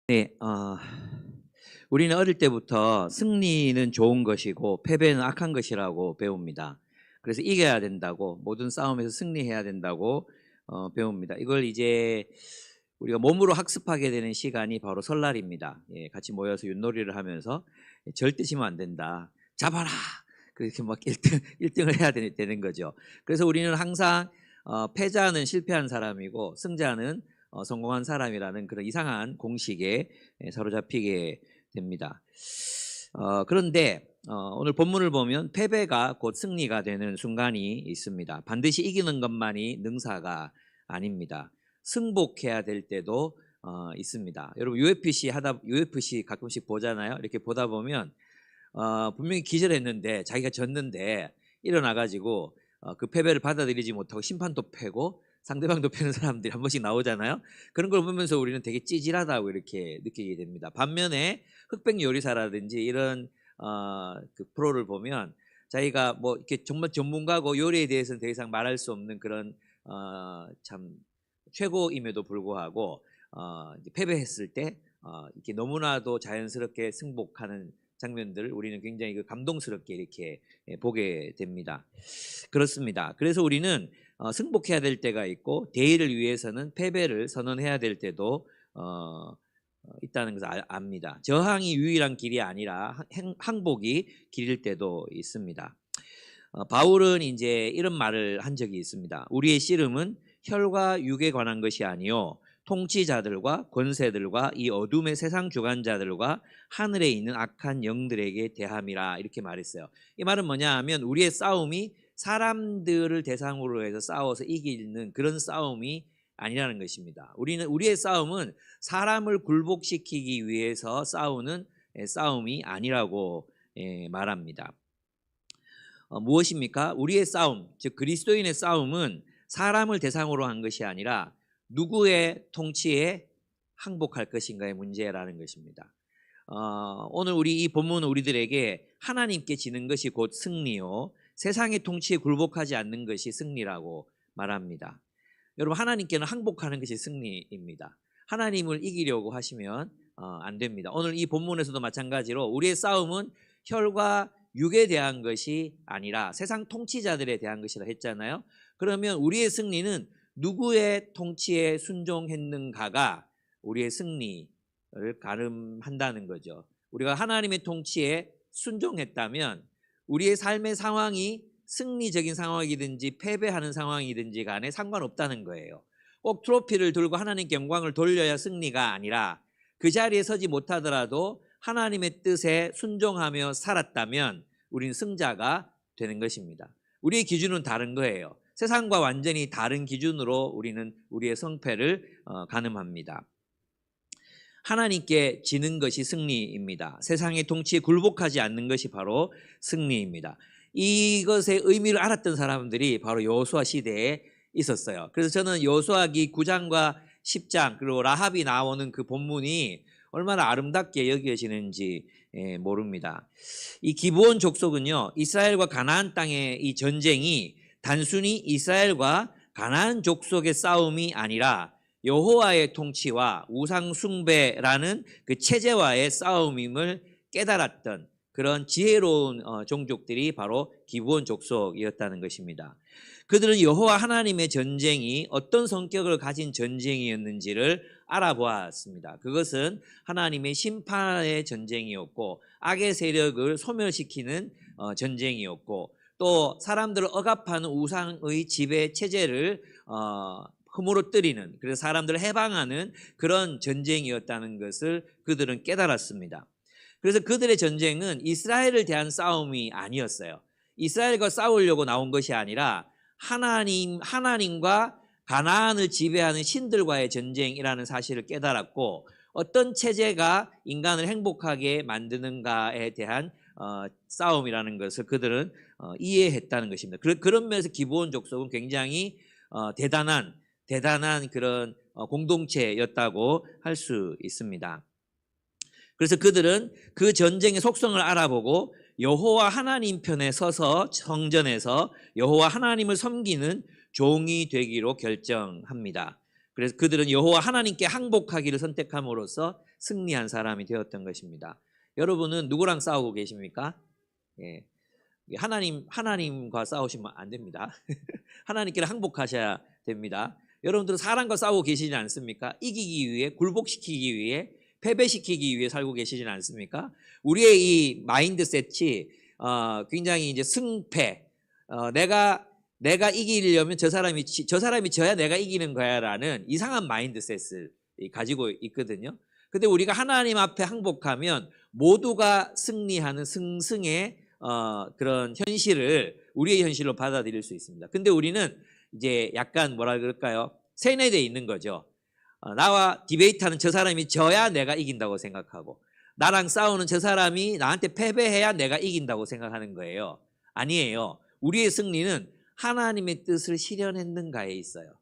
네. 우리는 어릴 때부터 승리는 좋은 것이고 패배는 악한 것이라고 배웁니다. 그래서 이겨야 된다고, 모든 싸움에서 승리해야 된다고 배웁니다. 이걸 이제 우리가 몸으로 학습하게 되는 시간이 바로 설날입니다. 예, 같이 모여서 윷놀이를 하면서 절대 지면 안 된다. 잡아라. 그렇게 막 1등을 해야 되는 거죠. 그래서 우리는 항상 패자는 실패한 사람이고 승자는 성공한 사람이라는 그런 이상한 공식에 사로잡히게 됩니다. 그런데 오늘 본문을 보면 패배가 곧 승리가 되는 순간이 있습니다. 반드시 이기는 것만이 능사가 아닙니다. 승복해야 될 때도 있습니다. 여러분 UFC 가끔씩 보잖아요. 이렇게 보다 보면 분명히 기절했는데 자기가 졌는데 일어나 가지고 그 패배를 받아들이지 못하고 심판도 패고 상대방도 패는 사람들이 한 번씩 나오잖아요. 그런 걸 보면서 우리는 되게 찌질하다고 이렇게 느끼게 됩니다. 반면에 흑백 요리사라든지 이런 그 프로를 보면 자기가 뭐 이렇게 정말 전문가고 요리에 대해서는 더 이상 말할 수 없는 그런 참 최고임에도 불구하고 이제 패배했을 때 이렇게 너무나도 자연스럽게 승복하는 장면들을 우리는 굉장히 감동스럽게 이렇게 보게 됩니다. 그렇습니다. 그래서 우리는 승복해야 될 때가 있고 대의를 위해서는 패배를 선언해야 될 때도 있다는 것을 압니다. 저항이 유일한 길이 아니라 항복이 길일 때도 있습니다. 바울은 이제 이런 말을 한 적이 있습니다. 우리의 씨름은 혈과 육에 관한 것이 아니요 통치자들과 권세들과 이 어둠의 세상 주관자들과 하늘에 있는 악한 영들에게 대함이라 이렇게 말했어요. 이 말은 뭐냐 하면 우리의 싸움이 사람들을 대상으로 해서 싸워서 이기는 그런 싸움이 아니라는 것입니다. 우리의 싸움은 사람을 굴복시키기 위해서 싸우는 싸움이 아니라고 말합니다. 무엇입니까? 우리의 싸움, 즉 그리스도인의 싸움은 사람을 대상으로 한 것이 아니라 누구의 통치에 항복할 것인가의 문제라는 것입니다. 오늘 우리 이 본문은 우리들에게 하나님께 지는 것이 곧 승리요 세상의 통치에 굴복하지 않는 것이 승리라고 말합니다. 여러분, 하나님께는 항복하는 것이 승리입니다. 하나님을 이기려고 하시면 안 됩니다. 오늘 이 본문에서도 마찬가지로 우리의 싸움은 혈과 육에 대한 것이 아니라 세상 통치자들에 대한 것이라 했잖아요. 그러면 우리의 승리는 누구의 통치에 순종했는가가 우리의 승리를 가름한다는 거죠. 우리가 하나님의 통치에 순종했다면 우리의 삶의 상황이 승리적인 상황이든지 패배하는 상황이든지 간에 상관없다는 거예요. 꼭 트로피를 들고 하나님께 영광을 돌려야 승리가 아니라 그 자리에 서지 못하더라도 하나님의 뜻에 순종하며 살았다면 우리는 승자가 되는 것입니다. 우리의 기준은 다른 거예요. 세상과 완전히 다른 기준으로 우리는 우리의 성패를 가늠합니다. 하나님께 지는 것이 승리입니다. 세상의 통치에 굴복하지 않는 것이 바로 승리입니다. 이것의 의미를 알았던 사람들이 바로 여호수아 시대에 있었어요. 그래서 저는 여호수아기 9장과 10장 그리고 라합이 나오는 그 본문이 얼마나 아름답게 여겨지는지 모릅니다. 이 기브온 족속은요, 이스라엘과 가나안 땅의 이 전쟁이 단순히 이스라엘과 가나안 족속의 싸움이 아니라 여호와의 통치와 우상 숭배라는 그 체제와의 싸움임을 깨달았던 그런 지혜로운 종족들이 바로 기브온 족속이었다는 것입니다. 그들은 여호와 하나님의 전쟁이 어떤 성격을 가진 전쟁이었는지를 알아보았습니다. 그것은 하나님의 심판의 전쟁이었고 악의 세력을 소멸시키는 전쟁이었고 또 사람들을 억압하는 우상의 지배 체제를 허물어뜨리는, 그래서 사람들을 해방하는 그런 전쟁이었다는 것을 그들은 깨달았습니다. 그래서 그들의 전쟁은 이스라엘을 대한 싸움이 아니었어요. 이스라엘과 싸우려고 나온 것이 아니라 하나님과 가나안을 지배하는 신들과의 전쟁이라는 사실을 깨달았고 어떤 체제가 인간을 행복하게 만드는가에 대한 싸움이라는 것을 그들은 이해했다는 것입니다. 그런 면에서 기브온 족속은 굉장히 대단한 그런 공동체였다고 할 수 있습니다. 그래서 그들은 그 전쟁의 속성을 알아보고 여호와 하나님 편에 서서 성전에서 여호와 하나님을 섬기는 종이 되기로 결정합니다. 그래서 그들은 여호와 하나님께 항복하기를 선택함으로써 승리한 사람이 되었던 것입니다. 여러분은 누구랑 싸우고 계십니까? 예. 하나님과 싸우시면 안 됩니다. 하나님께는 항복하셔야 됩니다. 여러분들은 사람과 싸우고 계시지 않습니까? 이기기 위해, 굴복시키기 위해, 패배시키기 위해 살고 계시지는 않습니까? 우리의 이 마인드셋이 굉장히 이제 승패, 내가 이기려면 저 사람이 져야 내가 이기는 거야라는 이상한 마인드셋을 가지고 있거든요. 근데 우리가 하나님 앞에 항복하면 모두가 승리하는 승승의 그런 현실을 우리의 현실로 받아들일 수 있습니다. 근데 우리는 이제 약간 뭐라 그럴까요? 세뇌되어 있는 거죠. 나와 디베이트하는 저 사람이 져야 내가 이긴다고 생각하고, 나랑 싸우는 저 사람이 나한테 패배해야 내가 이긴다고 생각하는 거예요. 아니에요. 우리의 승리는 하나님의 뜻을 실현했는가에 있어요.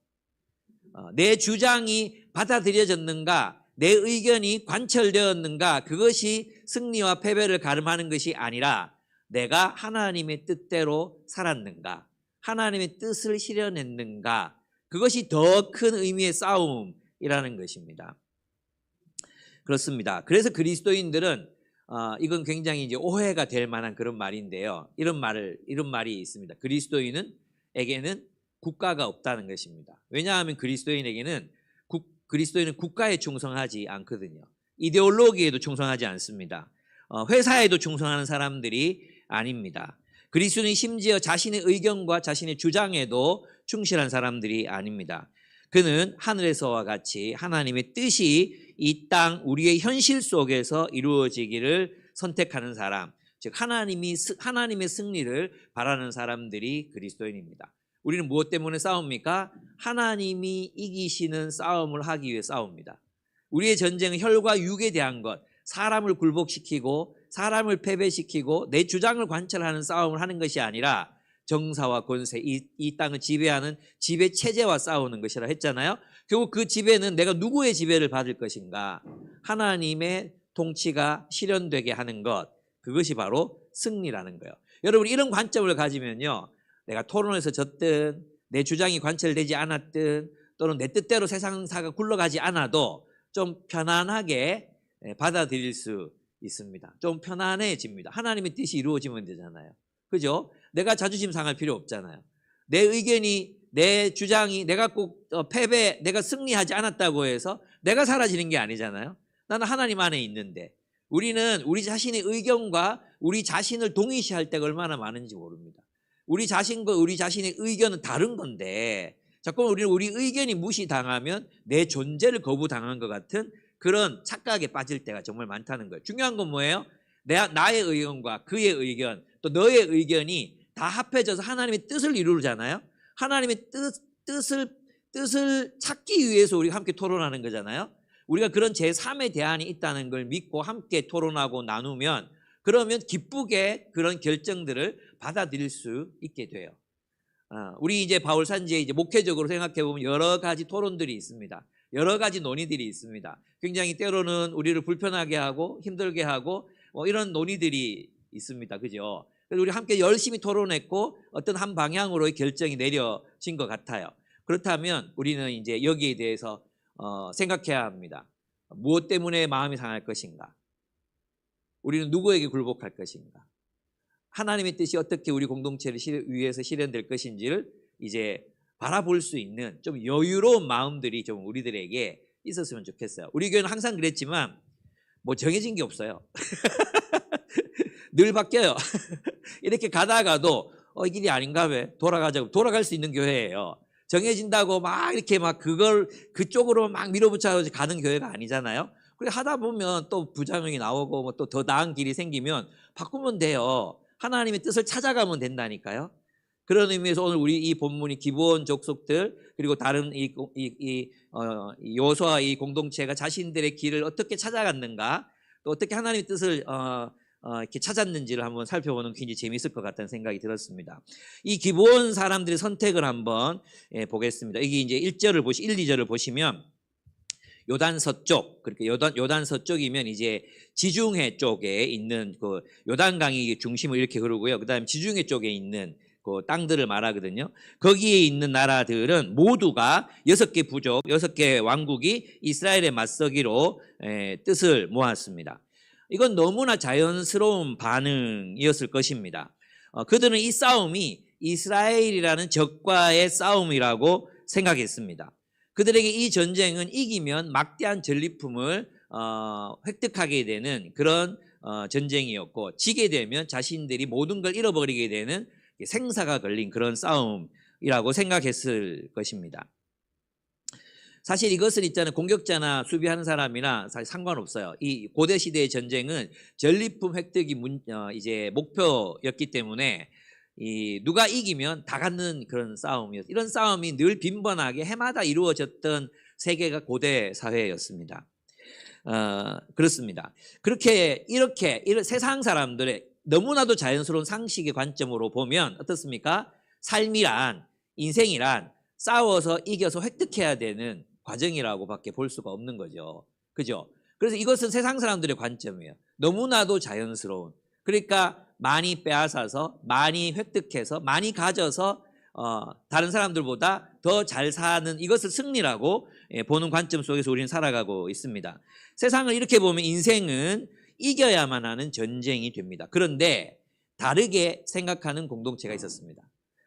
내 주장이 받아들여졌는가, 내 의견이 관철되었는가, 그것이 승리와 패배를 가름하는 것이 아니라 내가 하나님의 뜻대로 살았는가, 하나님의 뜻을 실현했는가, 그것이 더 큰 의미의 싸움이라는 것입니다. 그렇습니다. 그래서 그리스도인들은 이건 굉장히 이제 오해가 될 만한 그런 말인데요. 이런 말이 있습니다. 그리스도인에게는 국가가 없다는 것입니다. 왜냐하면 그리스도인은 국가에 충성하지 않거든요. 이데올로기에도 충성하지 않습니다. 회사에도 충성하는 사람들이 아닙니다. 그리스도인이 심지어 자신의 의견과 자신의 주장에도 충실한 사람들이 아닙니다. 그는 하늘에서와 같이 하나님의 뜻이 이 땅 우리의 현실 속에서 이루어지기를 선택하는 사람, 즉 하나님의 승리를 바라는 사람들이 그리스도인입니다. 우리는 무엇 때문에 싸웁니까? 하나님이 이기시는 싸움을 하기 위해 싸웁니다. 우리의 전쟁은 혈과 육에 대한 것, 사람을 굴복시키고 사람을 패배시키고 내 주장을 관철하는 싸움을 하는 것이 아니라 정사와 권세, 이 땅을 지배하는 지배 체제와 싸우는 것이라 했잖아요. 결국 그 지배는 내가 누구의 지배를 받을 것인가? 하나님의 통치가 실현되게 하는 것, 그것이 바로 승리라는 거예요. 여러분, 이런 관점을 가지면요, 내가 토론에서 졌든 내 주장이 관철되지 않았든 또는 내 뜻대로 세상사가 굴러가지 않아도 좀 편안하게 받아들일 수 있습니다. 좀 편안해집니다. 하나님의 뜻이 이루어지면 되잖아요. 그죠? 내가 자존심 상할 필요 없잖아요. 내 의견이, 내 주장이 내가 꼭 내가 승리하지 않았다고 해서 내가 사라지는 게 아니잖아요. 나는 하나님 안에 있는데, 우리는 우리 자신의 의견과 우리 자신을 동일시할 때가 얼마나 많은지 모릅니다. 우리 자신과 우리 자신의 의견은 다른 건데 자꾸 우리는 우리 의견이 무시당하면 내 존재를 거부당한 것 같은 그런 착각에 빠질 때가 정말 많다는 거예요. 중요한 건 뭐예요? 나의 의견과 그의 의견, 또 너의 의견이 다 합해져서 하나님의 뜻을 이루잖아요. 하나님의 뜻을 찾기 위해서 우리가 함께 토론하는 거잖아요. 우리가 그런 제3의 대안이 있다는 걸 믿고 함께 토론하고 나누면, 그러면 기쁘게 그런 결정들을 받아들일 수 있게 돼요. 우리 이제 바울산지에 이제 목회적으로 생각해 보면 여러 가지 토론들이 있습니다. 여러 가지 논의들이 있습니다. 굉장히 때로는 우리를 불편하게 하고 힘들게 하고 이런 논의들이 있습니다. 그죠? 그래서 우리 함께 열심히 토론했고 어떤 한 방향으로의 결정이 내려진 것 같아요. 그렇다면 우리는 이제 여기에 대해서 생각해야 합니다. 무엇 때문에 마음이 상할 것인가? 우리는 누구에게 굴복할 것인가? 하나님의 뜻이 어떻게 우리 공동체를 위해서 실현될 것인지를 이제 바라볼 수 있는 좀 여유로운 마음들이 좀 우리들에게 있었으면 좋겠어요. 우리 교회는 항상 그랬지만 뭐 정해진 게 없어요. 늘 바뀌어요. 이렇게 가다가도 이 길이 아닌가 왜 돌아가자고 돌아갈 수 있는 교회예요. 정해진다고 막 이렇게 막 그쪽으로 막 밀어붙여 가는 교회가 아니잖아요. 그래 하다 보면 또 부작용이 나오고 뭐 또 더 나은 길이 생기면 바꾸면 돼요. 하나님의 뜻을 찾아가면 된다니까요. 그런 의미에서 오늘 우리 이 본문이 기브온 족속들 그리고 다른 여호수아 이 공동체가 자신들의 길을 어떻게 찾아갔는가, 또 어떻게 하나님의 뜻을 이렇게 찾았는지를 한번 살펴보는 굉장히 재미있을 것 같다는 생각이 들었습니다. 이 기브온 사람들의 선택을 한번 보겠습니다. 여기 이제 1, 2절을 보시면 요단 서쪽, 그렇게 요단 서쪽이면 이제 지중해 쪽에 있는 그 요단강이 중심을 이렇게 흐르고요. 그다음에 지중해 쪽에 있는 그 땅들을 말하거든요. 거기에 있는 나라들은 모두가 6개 부족, 6개 왕국이 이스라엘에 맞서기로 뜻을 모았습니다. 이건 너무나 자연스러운 반응이었을 것입니다. 그들은 이 싸움이 이스라엘이라는 적과의 싸움이라고 생각했습니다. 그들에게 이 전쟁은 이기면 막대한 전리품을 획득하게 되는 그런 전쟁이었고, 지게 되면 자신들이 모든 걸 잃어버리게 되는 생사가 걸린 그런 싸움이라고 생각했을 것입니다. 사실 이것은 있잖아요. 공격자나 수비하는 사람이나 사실 상관없어요. 이 고대 시대의 전쟁은 전리품 획득이 이제 목표였기 때문에 누가 이기면 다 갖는 그런 싸움이었어요. 이런 싸움이 늘 빈번하게 해마다 이루어졌던 세계가 고대 사회였습니다. 그렇습니다. 이렇게 세상 사람들의 너무나도 자연스러운 상식의 관점으로 보면 어떻습니까? 삶이란, 인생이란 싸워서 이겨서 획득해야 되는 과정이라고밖에 볼 수가 없는 거죠. 그죠? 그래서 이것은 세상 사람들의 관점이에요. 너무나도 자연스러운. 그러니까 많이 빼앗아서, 많이 획득해서, 많이 가져서 다른 사람들보다 더 잘 사는 이것을 승리라고 보는 관점 속에서 우리는 살아가고 있습니다. 세상을 이렇게 보면 인생은 이겨야만 하는 전쟁이 됩니다. 그런데 다르게 생각하는 공동체가 있었습니다.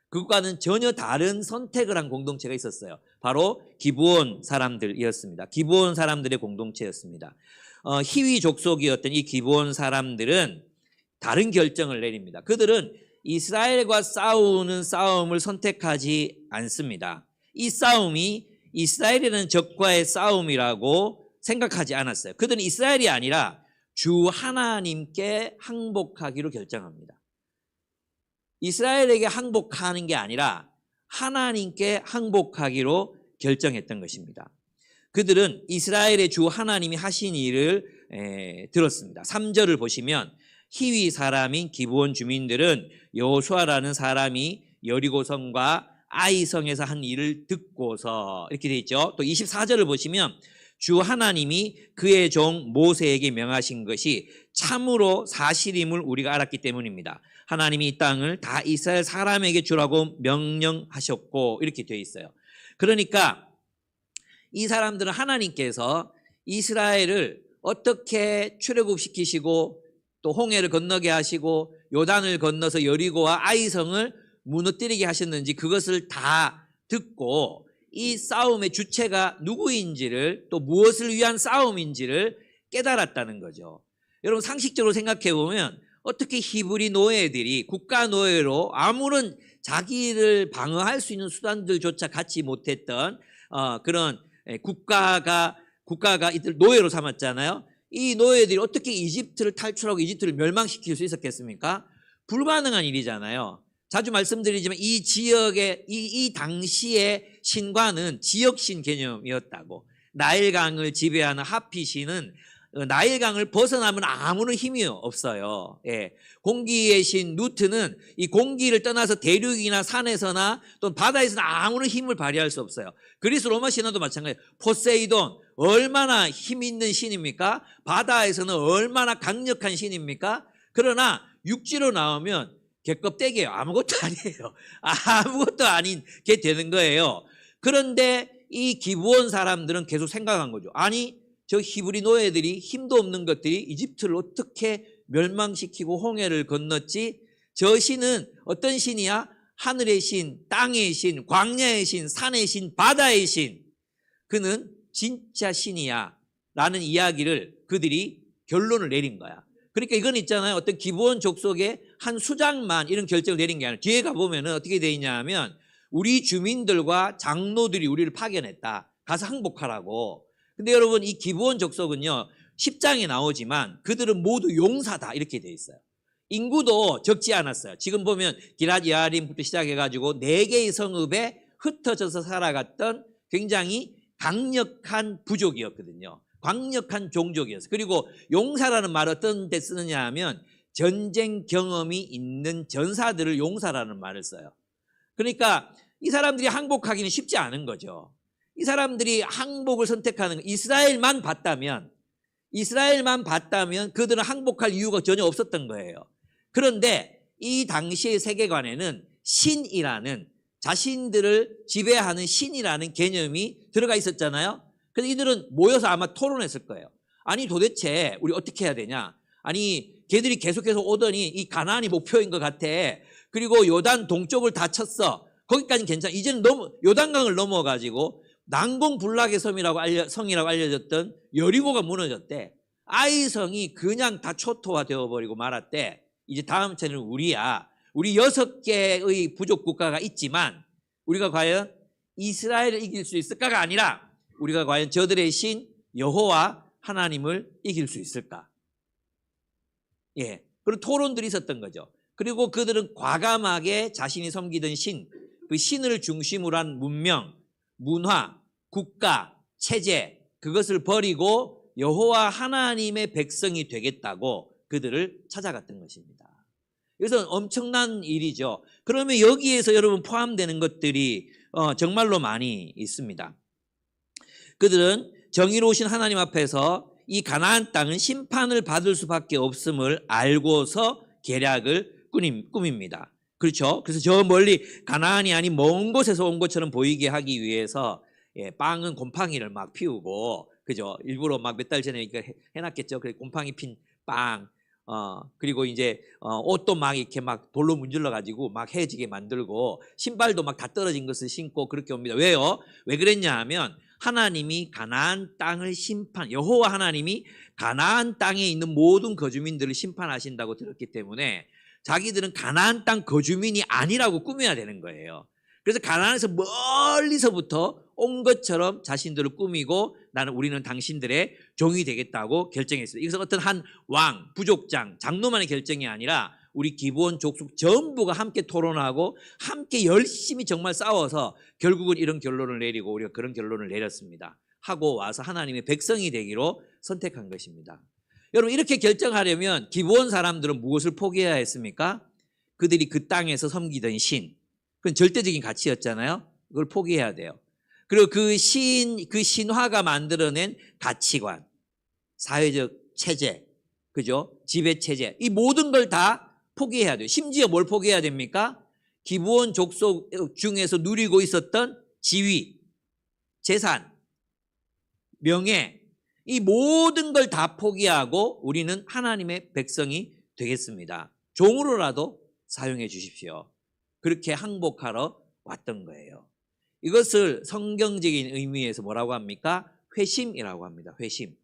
그것과는 전혀 다른 선택을 한 공동체가 있었어요. 바로 기브온 사람들이었습니다. 기브온 사람들의 공동체였습니다. 히위 족속이었던 이 기브온 사람들은 다른 결정을 내립니다. 그들은 이스라엘과 싸우는 싸움을 선택하지 않습니다. 이 싸움이 이스라엘이라는 적과의 싸움이라고 생각하지 않았어요. 그들은 이스라엘이 아니라 주 하나님께 항복하기로 결정합니다. 이스라엘에게 항복하는 게 아니라 하나님께 항복하기로 결정했던 것입니다. 그들은 이스라엘의 주 하나님이 하신 일을 들었습니다. 3절을 보시면 히위 사람인 기브온 주민들은 여호수아라는 사람이 여리고성과 아이성에서 한 일을 듣고서 이렇게 되어 있죠. 또 24절을 보시면 주 하나님이 그의 종 모세에게 명하신 것이 참으로 사실임을 우리가 알았기 때문입니다. 하나님이 이 땅을 다 이스라엘 사람에게 주라고 명령하셨고 이렇게 되어 있어요. 그러니까 이 사람들은 하나님께서 이스라엘을 어떻게 출애굽시키시고 또 홍해를 건너게 하시고 요단을 건너서 여리고와 아이성을 무너뜨리게 하셨는지 그것을 다 듣고 이 싸움의 주체가 누구인지를 또 무엇을 위한 싸움인지를 깨달았다는 거죠. 여러분 상식적으로 생각해 보면 어떻게 히브리 노예들이 국가 노예로 아무런 자기를 방어할 수 있는 수단들조차 갖지 못했던 그런 국가가 이들 노예로 삼았잖아요. 이 노예들이 어떻게 이집트를 탈출하고 이집트를 멸망시킬 수 있었겠습니까? 불가능한 일이잖아요. 자주 말씀드리지만 이 지역의 이 당시의 신과는 지역신 개념이었다고. 나일강을 지배하는 하피신은 나일강을 벗어나면 아무런 힘이 없어요. 예. 공기의 신 누트는 이 공기를 떠나서 대륙이나 산에서나 또 바다에서는 아무런 힘을 발휘할 수 없어요. 그리스 로마 신화도 마찬가지예요. 포세이돈 얼마나 힘 있는 신입니까? 바다에서는 얼마나 강력한 신입니까? 그러나 육지로 나오면 개껍데기예요. 아무것도 아니에요. 아무것도 아닌 게 되는 거예요. 그런데 이 기브온 사람들은 계속 생각한 거죠. 아니 저 히브리 노예들이 힘도 없는 것들이 이집트를 어떻게 멸망시키고 홍해를 건넜지? 저 신은 어떤 신이야? 하늘의 신, 땅의 신, 광야의 신, 산의 신, 바다의 신. 그는 진짜 신이야 라는 이야기를 그들이 결론을 내린 거야. 그러니까 이건 있잖아요. 어떤 기브온 족속의 한 수장만 이런 결정을 내린 게 아니라 뒤에 가보면 어떻게 돼 있냐 하면 우리 주민들과 장로들이 우리를 파견했다. 가서 항복하라고. 근데 여러분 이 기브온 족속은요 10장에 나오지만 그들은 모두 용사다 이렇게 돼 있어요. 인구도 적지 않았어요. 지금 보면 기럇 여아림부터 시작해가지고 4개의 성읍에 흩어져서 살아갔던 굉장히 강력한 부족이었거든요. 강력한 종족이었어요. 그리고 용사라는 말 어떤 데 쓰느냐 하면 전쟁 경험이 있는 전사들을 용사라는 말을 써요. 그러니까 이 사람들이 항복하기는 쉽지 않은 거죠. 이 사람들이 항복을 선택하는 이스라엘만 봤다면 그들은 항복할 이유가 전혀 없었던 거예요. 그런데 이 당시의 세계관에는 신이라는, 자신들을 지배하는 신이라는 개념이 들어가 있었잖아요. 그래서 이들은 모여서 아마 토론했을 거예요. 아니 도대체 우리 어떻게 해야 되냐. 아니 걔들이 계속해서 오더니 이 가나안이 목표인 것 같아. 그리고 요단 동쪽을 다 쳤어. 거기까지는 괜찮아. 이제는 요단강을 넘어가지고 난공불락의 성이라고 알려졌던 여리고가 무너졌대. 아이성이 그냥 다 초토화 되어버리고 말았대. 이제 다음 차는 우리야. 우리 6개의 부족 국가가 있지만 우리가 과연 이스라엘을 이길 수 있을까가 아니라 우리가 과연 저들의 신 여호와 하나님을 이길 수 있을까? 예, 그런 토론들이 있었던 거죠. 그리고 그들은 과감하게 자신이 섬기던 신, 그 신을 중심으로 한 문명, 문화, 국가, 체제, 그것을 버리고 여호와 하나님의 백성이 되겠다고 그들을 찾아갔던 것입니다. 그래서 엄청난 일이죠. 그러면 여기에서 여러분 포함되는 것들이 정말로 많이 있습니다. 그들은 정의로우신 하나님 앞에서 이 가나안 땅은 심판을 받을 수밖에 없음을 알고서 계략을 꾸밉니다. 그렇죠? 그래서 저 멀리 가나안이 아닌 먼 곳에서 온 것처럼 보이게 하기 위해서 빵은 곰팡이를 막 피우고, 그죠? 일부러 막 몇 달 전에 이거 해놨겠죠. 그래 곰팡이 핀 빵. 그리고 이제 옷도 막 이렇게 막 돌로 문질러 가지고 막 헤어지게 만들고 신발도 막 다 떨어진 것을 신고 그렇게 옵니다. 왜요? 왜 그랬냐 하면 하나님이 가나안 땅을 여호와 하나님이 가나안 땅에 있는 모든 거주민들을 심판하신다고 들었기 때문에 자기들은 가나안 땅 거주민이 아니라고 꾸며야 되는 거예요. 그래서 가나안에서 멀리서부터 온 것처럼 자신들을 꾸미고 우리는 당신들의 종이 되겠다고 결정했어요. 이것은 어떤 한 왕, 부족장, 장로만의 결정이 아니라 우리 기브온 족속 전부가 함께 토론하고 함께 열심히 정말 싸워서 결국은 이런 결론을 내리고 우리가 그런 결론을 내렸습니다. 하고 와서 하나님의 백성이 되기로 선택한 것입니다. 여러분 이렇게 결정하려면 기브온 사람들은 무엇을 포기해야 했습니까? 그들이 그 땅에서 섬기던 신, 그건 절대적인 가치였잖아요. 그걸 포기해야 돼요. 그리고 그 신화가 만들어낸 가치관, 사회적 체제, 그죠? 지배 체제, 이 모든 걸 다 포기해야 돼요. 심지어 뭘 포기해야 됩니까? 기브온 족속 중에서 누리고 있었던 지위, 재산, 명예, 이 모든 걸 다 포기하고 우리는 하나님의 백성이 되겠습니다. 종으로라도 사용해 주십시오. 그렇게 항복하러 왔던 거예요. 이것을 성경적인 의미에서 뭐라고 합니까? 회심이라고 합니다. 회심.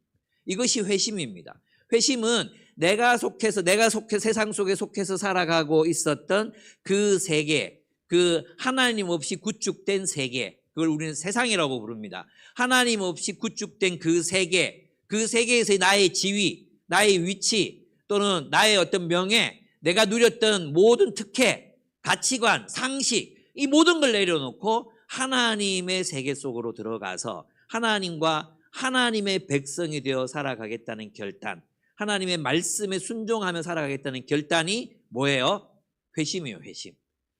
이것이 회심입니다. 회심은 내가 세상 속에 속해서 살아가고 있었던 그 세계, 그 하나님 없이 구축된 세계, 그걸 우리는 세상이라고 부릅니다. 하나님 없이 구축된 그 세계에서의 나의 지위, 나의 위치, 또는 나의 어떤 명예, 내가 누렸던 모든 특혜, 가치관, 상식, 이 모든 걸 내려놓고 하나님의 세계 속으로 들어가서 하나님과 하나님의 백성이 되어 살아가겠다는 결단, 하나님의 말씀에 순종하며 살아가겠다는 결단이 뭐예요? 회심이에요, 회심.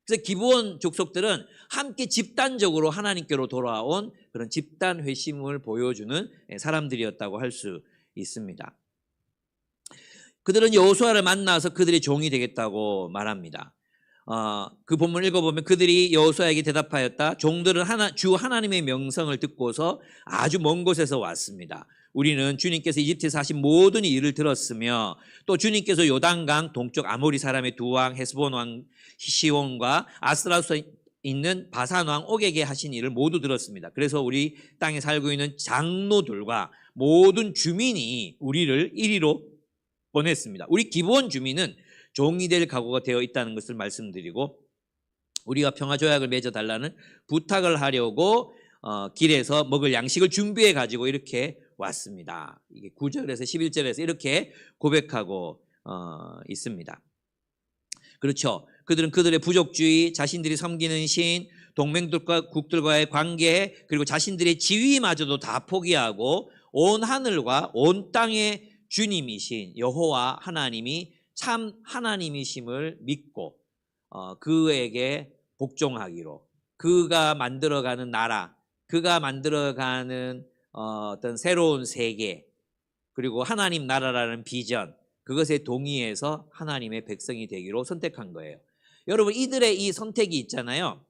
그래서 기브온 족속들은 함께 집단적으로 하나님께로 돌아온 그런 집단 회심을 보여주는 사람들이었다고 할 수 있습니다. 그들은 여호수아를 만나서 그들의 종이 되겠다고 말합니다. 그 본문 읽어보면 그들이 여호수아에게 대답하였다. 종들은 주 하나님의 명성을 듣고서 아주 먼 곳에서 왔습니다. 우리는 주님께서 이집트에서 하신 모든 일을 들었으며 또 주님께서 요단강 동쪽 아모리 사람의 두 왕 헤스본 왕 시온과 아스라수에 있는 바산 왕 옥에게 하신 일을 모두 들었습니다. 그래서 우리 땅에 살고 있는 장로들과 모든 주민이 우리를 이리로 보냈습니다. 우리 기브온 주민은 종이 될 각오가 되어 있다는 것을 말씀드리고 우리가 평화조약을 맺어달라는 부탁을 하려고 길에서 먹을 양식을 준비해 가지고 이렇게 왔습니다. 이게 9절에서 11절에서 이렇게 고백하고 있습니다. 그렇죠. 그들은 그들의 부족주의, 자신들이 섬기는 신, 국들과의 관계, 그리고 자신들의 지위마저도 다 포기하고 온 하늘과 온 땅의 주님이신 여호와 하나님이 참 하나님이심을 믿고 그에게 복종하기로, 그가 만들어가는 나라, 그가 만들어가는 어떤 새로운 세계, 그리고 하나님 나라라는 비전, 그것에 동의해서 하나님의 백성이 되기로 선택한 거예요. 여러분 이들의 이 선택이 있잖아요.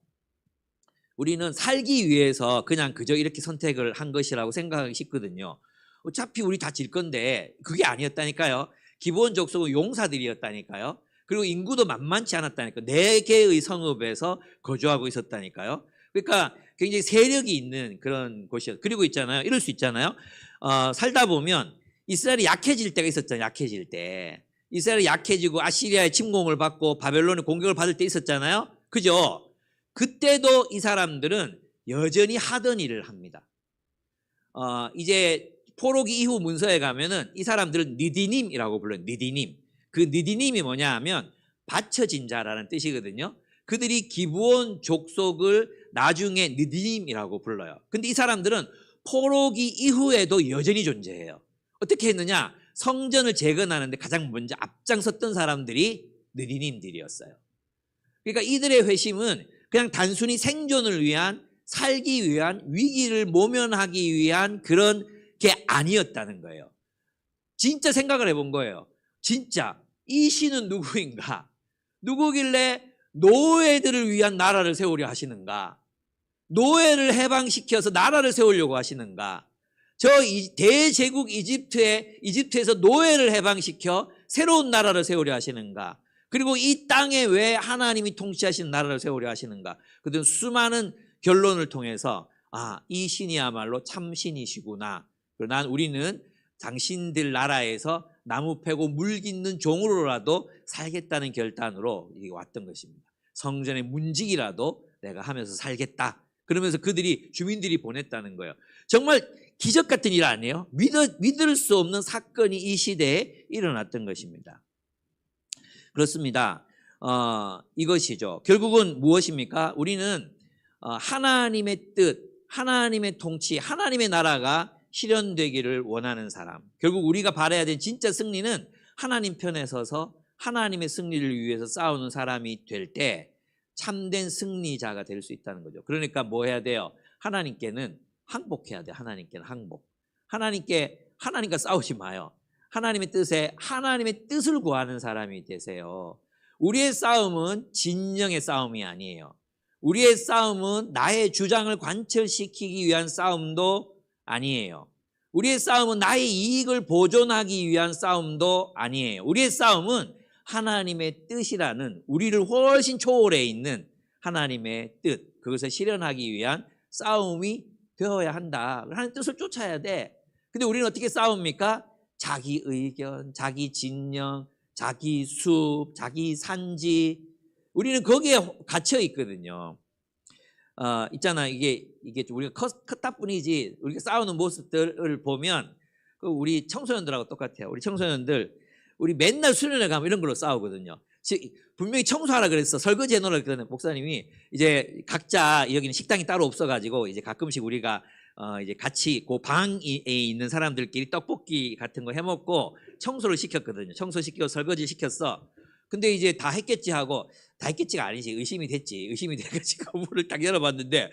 우리는 살기 위해서 그냥 그저 이렇게 선택을 한 것이라고 생각하기 쉽거든요. 어차피 우리 다 질 건데 그게 아니었다니까요. 기본 족속은 용사들이었다니까요. 그리고 인구도 만만치 않았다니까요. 4개의 성읍에서 거주하고 있었다니까요. 그러니까 굉장히 세력이 있는 그런 곳이었어요. 그리고 있잖아요. 이럴 수 있잖아요. 살다 보면 이스라엘이 약해질 때가 있었잖아요. 약해질 때. 이스라엘이 약해지고 아시리아의 침공을 받고 바벨론의 공격을 받을 때 있었잖아요. 그죠? 그때도 이 사람들은 여전히 하던 일을 합니다. 이제 포로기 이후 문서에 가면은 이 사람들은 느디님이라고 불러요. 느디님. 그 느디님이 뭐냐 하면 받쳐진 자라는 뜻이거든요. 그들이 기브온 족속을 나중에 느디님이라고 불러요. 근데 이 사람들은 포로기 이후에도 여전히 존재해요. 어떻게 했느냐? 성전을 재건하는데 가장 먼저 앞장섰던 사람들이 느디님들이었어요. 그러니까 이들의 회심은 그냥 단순히 생존을 위한, 살기 위한, 위기를 모면하기 위한 그런 게 아니었다는 거예요. 진짜 생각을 해본 거예요. 진짜 이 신은 누구인가? 누구길래 노예들을 위한 나라를 세우려 하시는가? 노예를 해방시켜서 나라를 세우려고 하시는가? 저 대제국 이집트에서 노예를 해방시켜 새로운 나라를 세우려 하시는가? 그리고 이 땅에 왜 하나님이 통치하시는 나라를 세우려 하시는가? 그들은 수많은 결론을 통해서 이 신이야말로 참 신이시구나. 그러나 우리는 당신들 나라에서 나무 패고 물 깃는 종으로라도 살겠다는 결단으로 왔던 것입니다. 성전의 문지기라도 내가 하면서 살겠다. 그러면서 주민들이 보냈다는 거예요. 정말 기적 같은 일 아니에요? 믿을 수 없는 사건이 이 시대에 일어났던 것입니다. 그렇습니다. 이것이죠. 결국은 무엇입니까? 우리는 하나님의 뜻, 하나님의 통치, 하나님의 나라가 실현되기를 원하는 사람. 결국 우리가 바라야 될 진짜 승리는 하나님 편에 서서 하나님의 승리를 위해서 싸우는 사람이 될 때 참된 승리자가 될 수 있다는 거죠. 그러니까 뭐 해야 돼요? 하나님께는 항복해야 돼요. 하나님께는 항복. 하나님과 싸우지 마요. 하나님의 뜻을 구하는 사람이 되세요. 우리의 싸움은 진영의 싸움이 아니에요. 우리의 싸움은 나의 주장을 관철시키기 위한 싸움도 아니에요. 우리의 싸움은 나의 이익을 보존하기 위한 싸움도 아니에요. 우리의 싸움은 하나님의 뜻이라는 우리를 훨씬 초월해 있는 하나님의 뜻, 그것을 실현하기 위한 싸움이 되어야 한다. 하나님의 뜻을 쫓아야 돼. 근데 우리는 어떻게 싸웁니까? 자기 의견, 자기 진영, 자기 숲, 자기 산지. 우리는 거기에 갇혀 있거든요. 있잖아. 이게 우리가 컸다 뿐이지, 우리가 싸우는 모습들을 보면 우리 청소년들하고 똑같아요. 우리 청소년들, 우리 맨날 수련회 가면 이런 걸로 싸우거든요. 분명히 청소하라 그랬어. 설거지 해놓으라 그랬더니 목사님이 이제 각자, 여기는 식당이 따로 없어가지고 이제 가끔씩 우리가 이제 같이 그 방에 있는 사람들끼리 떡볶이 같은 거 해먹고 청소를 시켰거든요. 청소시키고 설거지 시켰어. 근데 이제 다 했겠지 하고, 다 했겠지가 아니지. 의심이 돼가지고 문을 딱 열어봤는데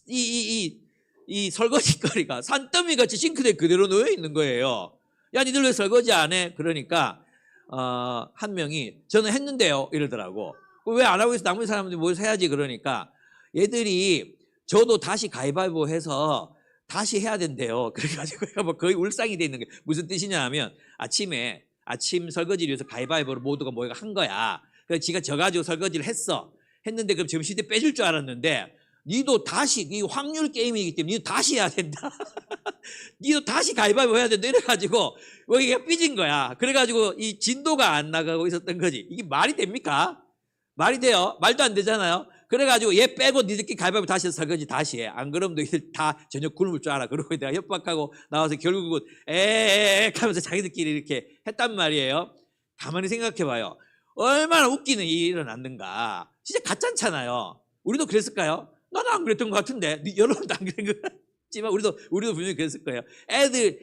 이 설거지거리가 산더미같이 싱크대에 그대로 놓여 있는 거예요. 야, 니들 왜 설거지 안 해? 그러니까 한 명이 저는 했는데요 이러더라고. 왜 안 하고 있어? 나머지 사람들이 뭘 해야지. 그러니까 얘들이 저도 다시 가위바위보 해서 다시 해야 된대요. 그래가지고 뭐 거의 울상이 돼 있는 게 무슨 뜻이냐 하면, 아침 설거지를 위해서 가위바위보를 모두가 모여가 한 거야. 그래서 지가 져가지고 설거지를 했는데 그럼 점심때 빼줄 줄 알았는데, 니도 다시, 이 확률 게임이기 때문에 니도 다시 해야 된다. 니도 다시 가위바위보 해야 된다. 이래가지고 여기가 삐진 거야. 그래가지고 이 진도가 안 나가고 있었던 거지. 이게 말이 됩니까? 말이 돼요? 말도 안 되잖아요. 그래가지고 얘 빼고 니들끼리 가위바위보 다시 해서 설거지 다시 해. 안 그러면 너희들 다 저녁 굶을 줄 알아. 그러고 내가 협박하고 나와서 결국은 하면서 자기들끼리 이렇게 했단 말이에요. 가만히 생각해봐요. 얼마나 웃기는 일이 일어났는가. 진짜 가짜잖아요. 우리도 그랬을까요? 나는 안 그랬던 것 같은데. 여러분도 안 그런 것 같지만 우리도 분명히 그랬을 거예요.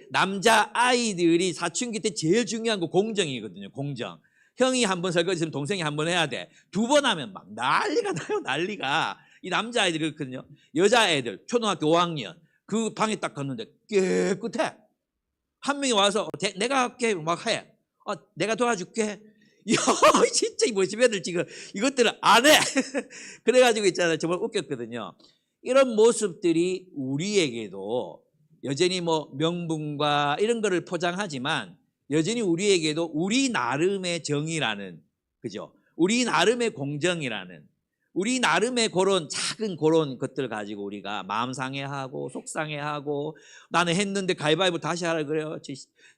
남자 아이들이 사춘기 때 제일 중요한 거 공정이거든요. 공정. 형이 한 번 설거지하면 동생이 한 번 해야 돼. 2번 하면 막 난리가 나요. 난리가. 이 남자아이들이 그렇거든요. 여자애들 초등학교 5학년 그 방에 딱 갔는데 깨끗해. 한 명이 와서 내가 할게 막 해. 내가 도와줄게. 야, 진짜 이 모집 애들 지금 이것들을 안 해. 그래가지고 있잖아요. 정말 웃겼거든요. 이런 모습들이 우리에게도 여전히 뭐 명분과 이런 거를 포장하지만 여전히 우리에게도 우리 나름의 정의라는, 그죠? 우리 나름의 공정이라는, 우리 나름의 그런 것들 가지고 우리가 마음 상해하고 속 상해하고, 나는 했는데 가위바위보 다시 하라 그래요.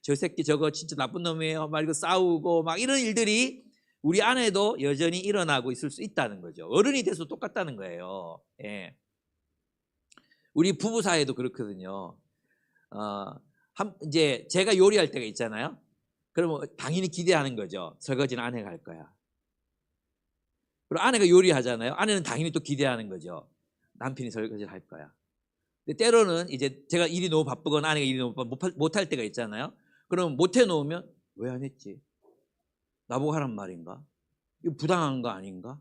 저 새끼 저거 진짜 나쁜 놈이에요. 막 이거 싸우고 막 이런 일들이 우리 안에도 여전히 일어나고 있을 수 있다는 거죠. 어른이 돼서 똑같다는 거예요. 예. 우리 부부 사이에도 그렇거든요. 이제 제가 요리할 때가 있잖아요. 그러면 당연히 기대하는 거죠. 설거지는 아내가 할 거야. 그리고 아내가 요리하잖아요. 아내는 당연히 또 기대하는 거죠. 남편이 설거지를 할 거야. 근데 때로는 이제 제가 일이 너무 바쁘거나 아내가 일이 너무 못할 때가 있잖아요. 그럼 못 해놓으면 왜 안 했지? 나보고 하란 말인가? 이거 부당한 거 아닌가?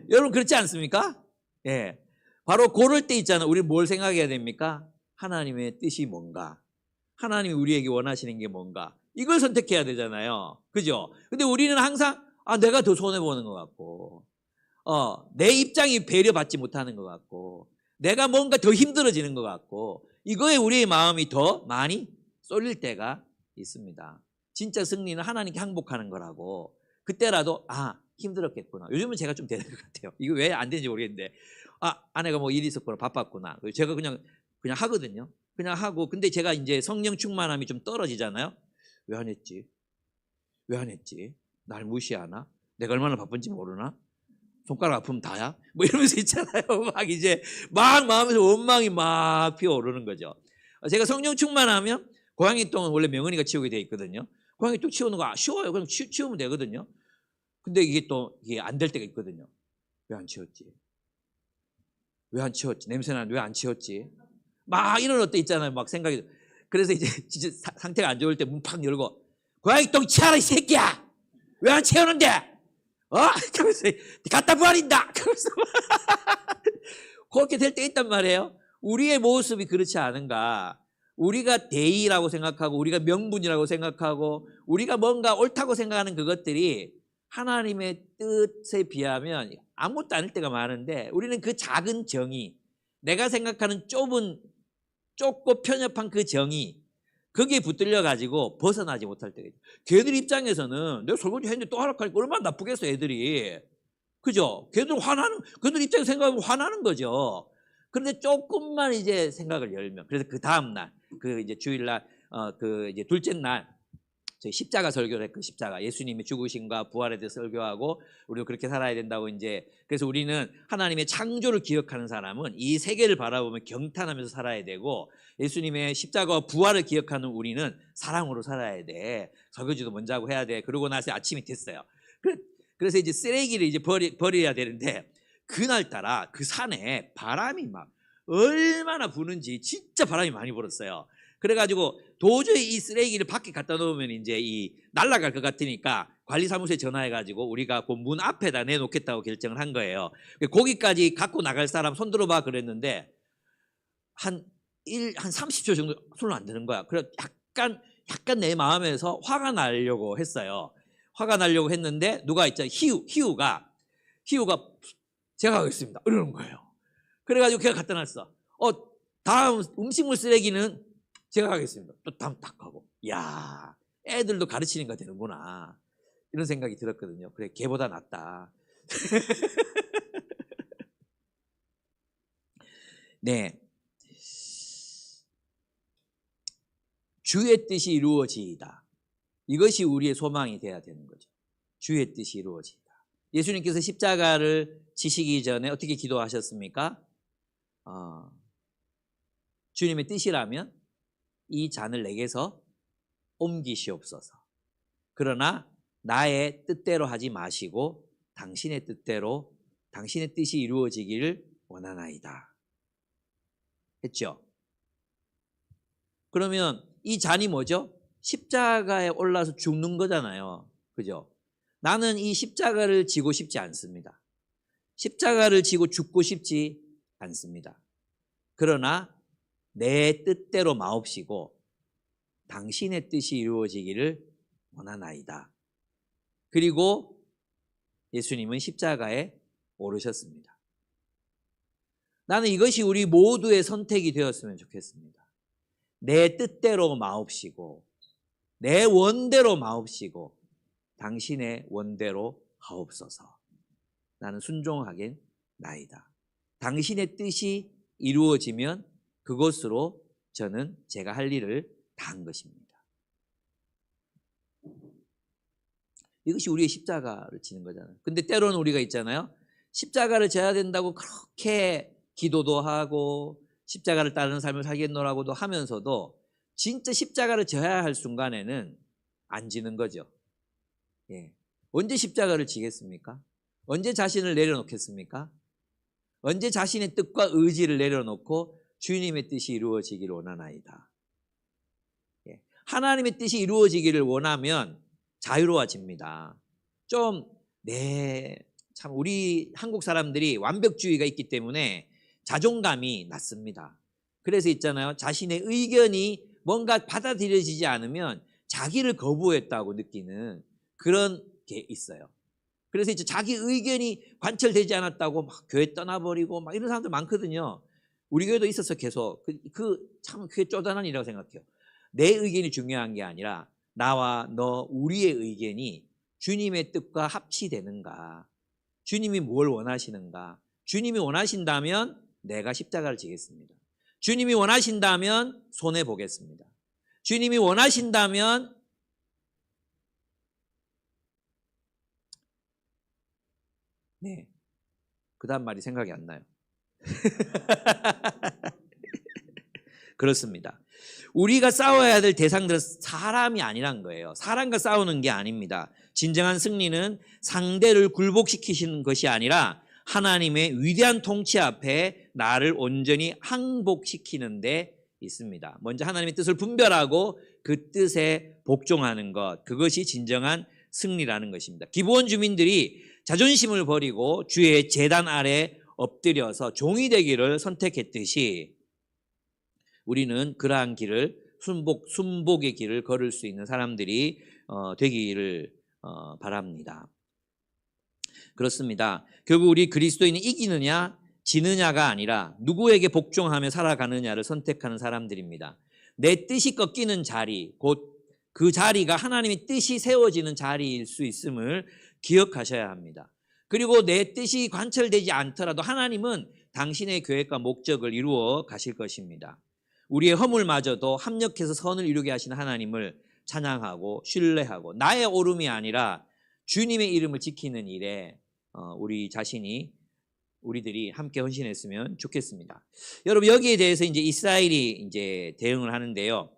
여러분 그렇지 않습니까? 예. 바로 그럴 때 있잖아요. 우리 뭘 생각해야 됩니까? 하나님의 뜻이 뭔가? 하나님이 우리에게 원하시는 게 뭔가? 이걸 선택해야 되잖아요. 그죠? 근데 우리는 항상 내가 더 손해보는 것 같고, 내 입장이 배려받지 못하는 것 같고, 내가 뭔가 더 힘들어지는 것 같고, 이거에 우리의 마음이 더 많이 쏠릴 때가 있습니다. 진짜 승리는 하나님께 항복하는 거라고. 그때라도 힘들었겠구나. 요즘은 제가 좀 되는 것 같아요. 이거 왜 안 되는지 모르겠는데, 아내가 뭐 일이 있었구나, 바빴구나. 제가 그냥 하거든요. 그냥 하고, 근데 제가 이제 성령 충만함이 좀 떨어지잖아요. 왜 안 했지? 왜 안 했지? 날 무시하나? 내가 얼마나 바쁜지 모르나? 손가락 아프면 다야? 뭐 이러면서 있잖아요. 막 이제 막 마음에서 원망이 막 피어오르는 거죠. 제가 성령 충만하면 고양이똥은 원래 명은이가 치우게 돼 있거든요. 고양이똥 치우는 거 쉬워요. 그냥 치우면 되거든요. 근데 이게 또 이게 안 될 때가 있거든요. 왜 안 치웠지? 왜 안 치웠지? 냄새나는데 왜 안 치웠지? 막 이런 것도 있잖아요. 막 생각이. 그래서 이제 진짜 상태가 안 좋을 때 문 팍 열고 고양이똥 치워라 이 새끼야! 왜 안 치우는데? 그러면서 갖다 버린다! 그러면서 그렇게 될 때 있단 말이에요. 우리의 모습이 그렇지 않은가? 우리가 대의라고 생각하고 우리가 명분이라고 생각하고 우리가 뭔가 옳다고 생각하는 그것들이 하나님의 뜻에 비하면 아무것도 아닐 때가 많은데, 우리는 그 작은 정의, 내가 생각하는 좁고 편협한 그 정의, 거기에 붙들려 가지고 벗어나지 못할 때가 있죠. 걔들 입장에서는 내가 설거지 했는데 또 하락하니까 얼마나 나쁘겠어 애들이. 그죠? 걔들 입장에서 생각하면 화나는 거죠. 그런데 조금만 이제 생각을 열면, 그래서 그 다음날, 그 이제 주일날, 그 이제 둘째 날, 저희 십자가 설교를 했고, 십자가 예수님의 죽으심과 부활에 대해서 설교하고, 우리도 그렇게 살아야 된다고 이제. 그래서 우리는 하나님의 창조를 기억하는 사람은 이 세계를 바라보며 경탄하면서 살아야 되고, 예수님의 십자가와 부활을 기억하는 우리는 사랑으로 살아야 돼. 설거지도 먼저 하고 해야 돼. 그러고 나서 아침이 됐어요. 그래서 이제 쓰레기를 이제 버려야 되는데, 그날따라 그 산에 바람이 막 얼마나 부는지 진짜 바람이 많이 불었어요. 그래가지고 도저히 이 쓰레기를 밖에 갖다 놓으면 이제 날아갈 것 같으니까 관리사무소에 전화해가지고 우리가 그 문 앞에다 내놓겠다고 결정을 한 거예요. 거기까지 갖고 나갈 사람 손 들어봐 그랬는데 한 30초 정도 손을 안 드는 거야. 그래서 약간 내 마음에서 화가 나려고 했어요. 화가 나려고 했는데 누가 있잖아요. 희우가 제가 하겠습니다. 이러는 거예요. 그래가지고 걔가 갖다 놨어. 다음 음식물 쓰레기는 제가 하겠습니다. 또 다음 딱 하고. 야, 애들도 가르치는 거 되는구나. 이런 생각이 들었거든요. 그래, 걔보다 낫다. 네. 주의 뜻이 이루어지이다. 이것이 우리의 소망이 돼야 되는 거죠. 주의 뜻이 이루어지이다. 예수님께서 십자가를 지시기 전에 어떻게 기도하셨습니까? 주님의 뜻이라면 이 잔을 내게서 옮기시옵소서. 그러나 나의 뜻대로 하지 마시고 당신의 뜻대로, 당신의 뜻이 이루어지기를 원하나이다. 했죠? 그러면 이 잔이 뭐죠? 십자가에 올라서 죽는 거잖아요. 그죠? 나는 이 십자가를 지고 싶지 않습니다. 십자가를 지고 죽고 싶지 않습니다. 그러나 내 뜻대로 마옵시고 당신의 뜻이 이루어지기를 원하나이다. 그리고 예수님은 십자가에 오르셨습니다. 나는 이것이 우리 모두의 선택이 되었으면 좋겠습니다. 내 뜻대로 마옵시고 내 원대로 마옵시고 당신의 원대로 하옵소서. 나는 순종하겠나이다. 당신의 뜻이 이루어지면 그것으로 저는 제가 할 일을 다 한 것입니다. 이것이 우리의 십자가를 지는 거잖아요. 근데 때로는 우리가 있잖아요. 십자가를 져야 된다고 그렇게 기도도 하고 십자가를 따르는 삶을 살겠노라고도 하면서도 진짜 십자가를 져야 할 순간에는 안 지는 거죠. 예. 언제 십자가를 지겠습니까? 언제 자신을 내려놓겠습니까? 언제 자신의 뜻과 의지를 내려놓고 주님의 뜻이 이루어지기를 원하나이다. 예. 하나님의 뜻이 이루어지기를 원하면 자유로워집니다. 참 우리 한국 사람들이 완벽주의가 있기 때문에 자존감이 낮습니다. 그래서 있잖아요. 자신의 의견이 뭔가 받아들여지지 않으면 자기를 거부했다고 느끼는 그런 게 있어요. 그래서 이제 자기 의견이 관철되지 않았다고 막 교회 떠나버리고 막 이런 사람들 많거든요. 우리 교회도 있어서 계속 참 그게 쪼잔한 일이라고 생각해요. 내 의견이 중요한 게 아니라 나와 너 우리의 의견이 주님의 뜻과 합치되는가, 주님이 뭘 원하시는가. 주님이 원하신다면 내가 십자가를 지겠습니다. 주님이 원하신다면 손해보겠습니다. 주님이 원하신다면 그 다음 말이 생각이 안 나요. 그렇습니다. 우리가 싸워야 될 대상들은 사람이 아니란 거예요. 사람과 싸우는 게 아닙니다. 진정한 승리는 상대를 굴복시키시는 것이 아니라 하나님의 위대한 통치 앞에 나를 온전히 항복시키는 데 있습니다. 먼저 하나님의 뜻을 분별하고 그 뜻에 복종하는 것, 그것이 진정한 승리라는 것입니다. 기브온 주민들이 자존심을 버리고 주의 제단 아래 엎드려서 종이 되기를 선택했듯이 우리는 그러한 길을 순복의 길을 걸을 수 있는 사람들이 되기를 바랍니다. 그렇습니다. 결국 우리 그리스도인이 이기느냐 지느냐가 아니라 누구에게 복종하며 살아가느냐를 선택하는 사람들입니다. 내 뜻이 꺾이는 자리, 곧 그 자리가 하나님의 뜻이 세워지는 자리일 수 있음을 기억하셔야 합니다. 그리고 내 뜻이 관철되지 않더라도 하나님은 당신의 계획과 목적을 이루어 가실 것입니다. 우리의 허물마저도 합력해서 선을 이루게 하시는 하나님을 찬양하고 신뢰하고 나의 옳음이 아니라 주님의 이름을 지키는 일에 우리들이 함께 헌신했으면 좋겠습니다. 여러분, 여기에 대해서 이제 이스라엘이 이제 대응을 하는데요.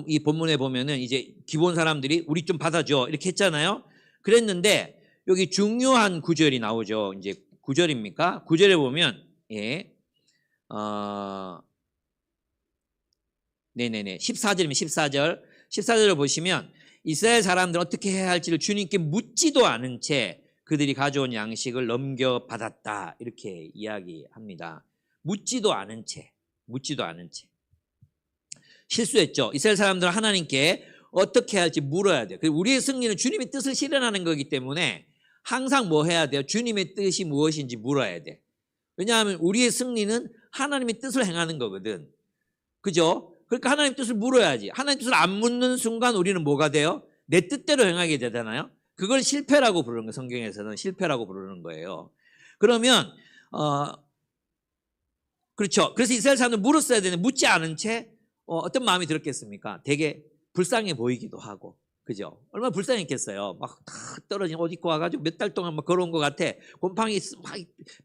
이 본문에 보면은 이제 기본 사람들이 우리 좀 받아줘 이렇게 했잖아요. 그랬는데 여기 중요한 구절이 나오죠. 이제 9절입니까? 9절에 보면 14절이면 14절을 보시면 이스라엘 사람들은 어떻게 해야 할지를 주님께 묻지도 않은 채 그들이 가져온 양식을 넘겨받았다 이렇게 이야기합니다. 묻지도 않은 채 실수했죠. 이스라엘 사람들은 하나님께 어떻게 해야 할지 물어야 돼요. 우리의 승리는 주님의 뜻을 실현하는 거기 때문에 항상 뭐 해야 돼요? 주님의 뜻이 무엇인지 물어야 돼. 왜냐하면 우리의 승리는 하나님의 뜻을 행하는 거거든. 그죠? 그러니까 하나님 뜻을 물어야지. 하나님 뜻을 안 묻는 순간 우리는 뭐가 돼요? 내 뜻대로 행하게 되잖아요. 그걸 실패라고 부르는 거예요. 성경에서는 실패라고 부르는 거예요. 그러면 그렇죠. 그래서 이스라엘 사람들 물었어야 되는데 묻지 않은 채 어떤 마음이 들었겠습니까? 되게 불쌍해 보이기도 하고, 그죠? 얼마나 불쌍했겠어요. 막 다 떨어진 옷 입고 와가지고 몇 달 동안 막 걸어온 것 같아. 곰팡이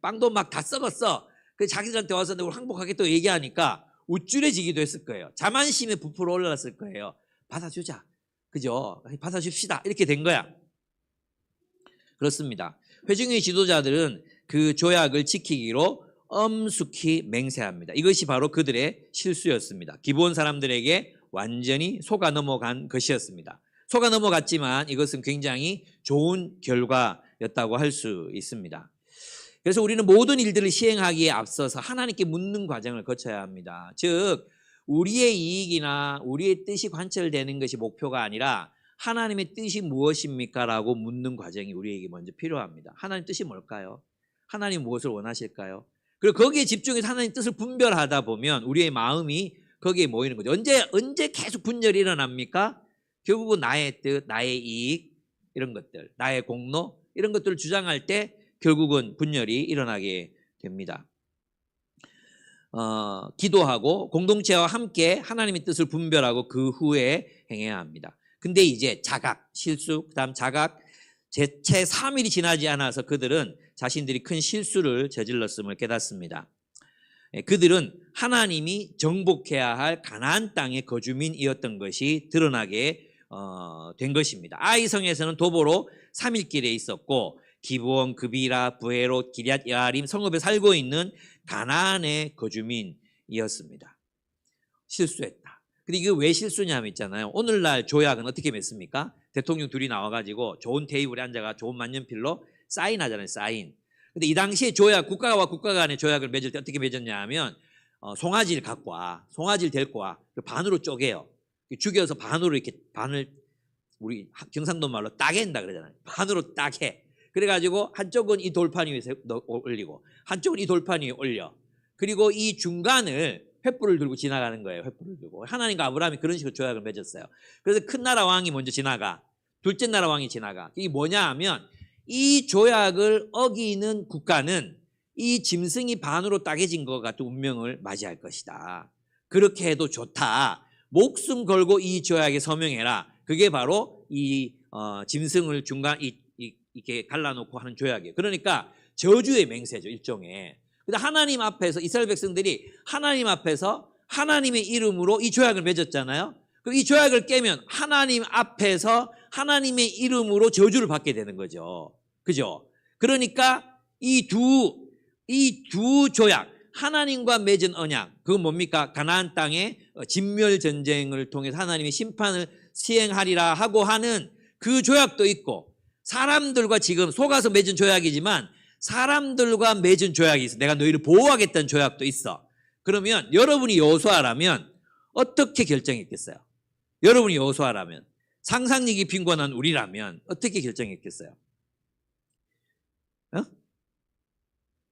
빵도 막 다 썩었어. 그래서 자기들한테 와서 내가 항복하겠다고 얘기하니까 우쭐해지기도 했을 거예요. 자만심에 부풀어 올랐을 거예요. 받아주자, 그죠? 받아줍시다. 이렇게 된 거야. 그렇습니다. 회중의 지도자들은 그 조약을 지키기로 엄숙히 맹세합니다. 이것이 바로 그들의 실수였습니다. 기본 사람들에게 완전히 속아 넘어간 것이었습니다. 속아 넘어갔지만 이것은 굉장히 좋은 결과였다고 할 수 있습니다. 그래서 우리는 모든 일들을 시행하기에 앞서서 하나님께 묻는 과정을 거쳐야 합니다. 즉 우리의 이익이나 우리의 뜻이 관철되는 것이 목표가 아니라 하나님의 뜻이 무엇입니까? 라고 묻는 과정이 우리에게 먼저 필요합니다. 하나님 뜻이 뭘까요? 하나님 무엇을 원하실까요? 그리고 거기에 집중해서 하나님 뜻을 분별하다 보면 우리의 마음이 거기에 모이는 거죠. 언제 계속 분열이 일어납니까? 결국은 나의 뜻, 나의 이익 이런 것들, 나의 공로 이런 것들을 주장할 때 결국은 분열이 일어나게 됩니다. 기도하고 공동체와 함께 하나님의 뜻을 분별하고 그 후에 행해야 합니다. 근데 이제 자각, 실수, 그다음 자각, 채 3일이 지나지 않아서 그들은 자신들이 큰 실수를 저질렀음을 깨닫습니다. 그들은 하나님이 정복해야 할 가나안 땅의 거주민이었던 것이 드러나게 된 것입니다. 아이성에서는 도보로 3일길에 있었고 기브온, 그비라, 부에롯, 기럇 여아림 성읍에 살고 있는 가나안의 거주민이었습니다. 실수했다. 근데 이게 왜 실수냐면 있잖아요. 오늘날 조약은 어떻게 맺습니까? 대통령 둘이 나와가지고 좋은 테이블에 앉아가 좋은 만년필로 사인하잖아요. 사인. 근데 이 당시에 조약, 국가와 국가 간의 조약을 맺을 때 어떻게 맺었냐 하면 송아지를 갖고 와. 송아지를 데리고 와. 반으로 쪼개요. 죽여서 반으로 이렇게 반을 우리 경상도 말로 따갠다 그러잖아요. 반으로 따개. 그래가지고 한쪽은 이 돌판 위에 올리고 한쪽은 이 돌판 위에 올려. 그리고 이 중간을 횃불을 들고 지나가는 거예요. 횃불을 들고. 하나님과 아브라함이 그런 식으로 조약을 맺었어요. 그래서 큰 나라 왕이 먼저 지나가. 둘째 나라 왕이 지나가. 이게 뭐냐 하면 이 조약을 어기는 국가는 이 짐승이 반으로 따개진 것 같은 운명을 맞이할 것이다. 그렇게 해도 좋다. 목숨 걸고 이 조약에 서명해라. 그게 바로 이 짐승을 중간 이렇게 갈라놓고 하는 조약이에요. 그러니까 저주의 맹세죠. 일종의. 근데 하나님 앞에서 이스라엘 백성들이 하나님 앞에서 하나님의 이름으로 이 조약을 맺었잖아요. 그럼 이 조약을 깨면 하나님 앞에서 하나님의 이름으로 저주를 받게 되는 거죠. 그죠? 그러니까 이 두 조약, 하나님과 맺은 언약, 그건 뭡니까? 가나안 땅의 진멸 전쟁을 통해서 하나님의 심판을 시행하리라 하고 하는 그 조약도 있고, 사람들과 지금 속아서 맺은 조약이지만 사람들과 맺은 조약이 있어. 내가 너희를 보호하겠다는 조약도 있어. 그러면 여러분이 여호수아라면 어떻게 결정했겠어요? 여러분이 여호수아라면, 상상력이 빈곤한 우리라면 어떻게 결정했겠어요?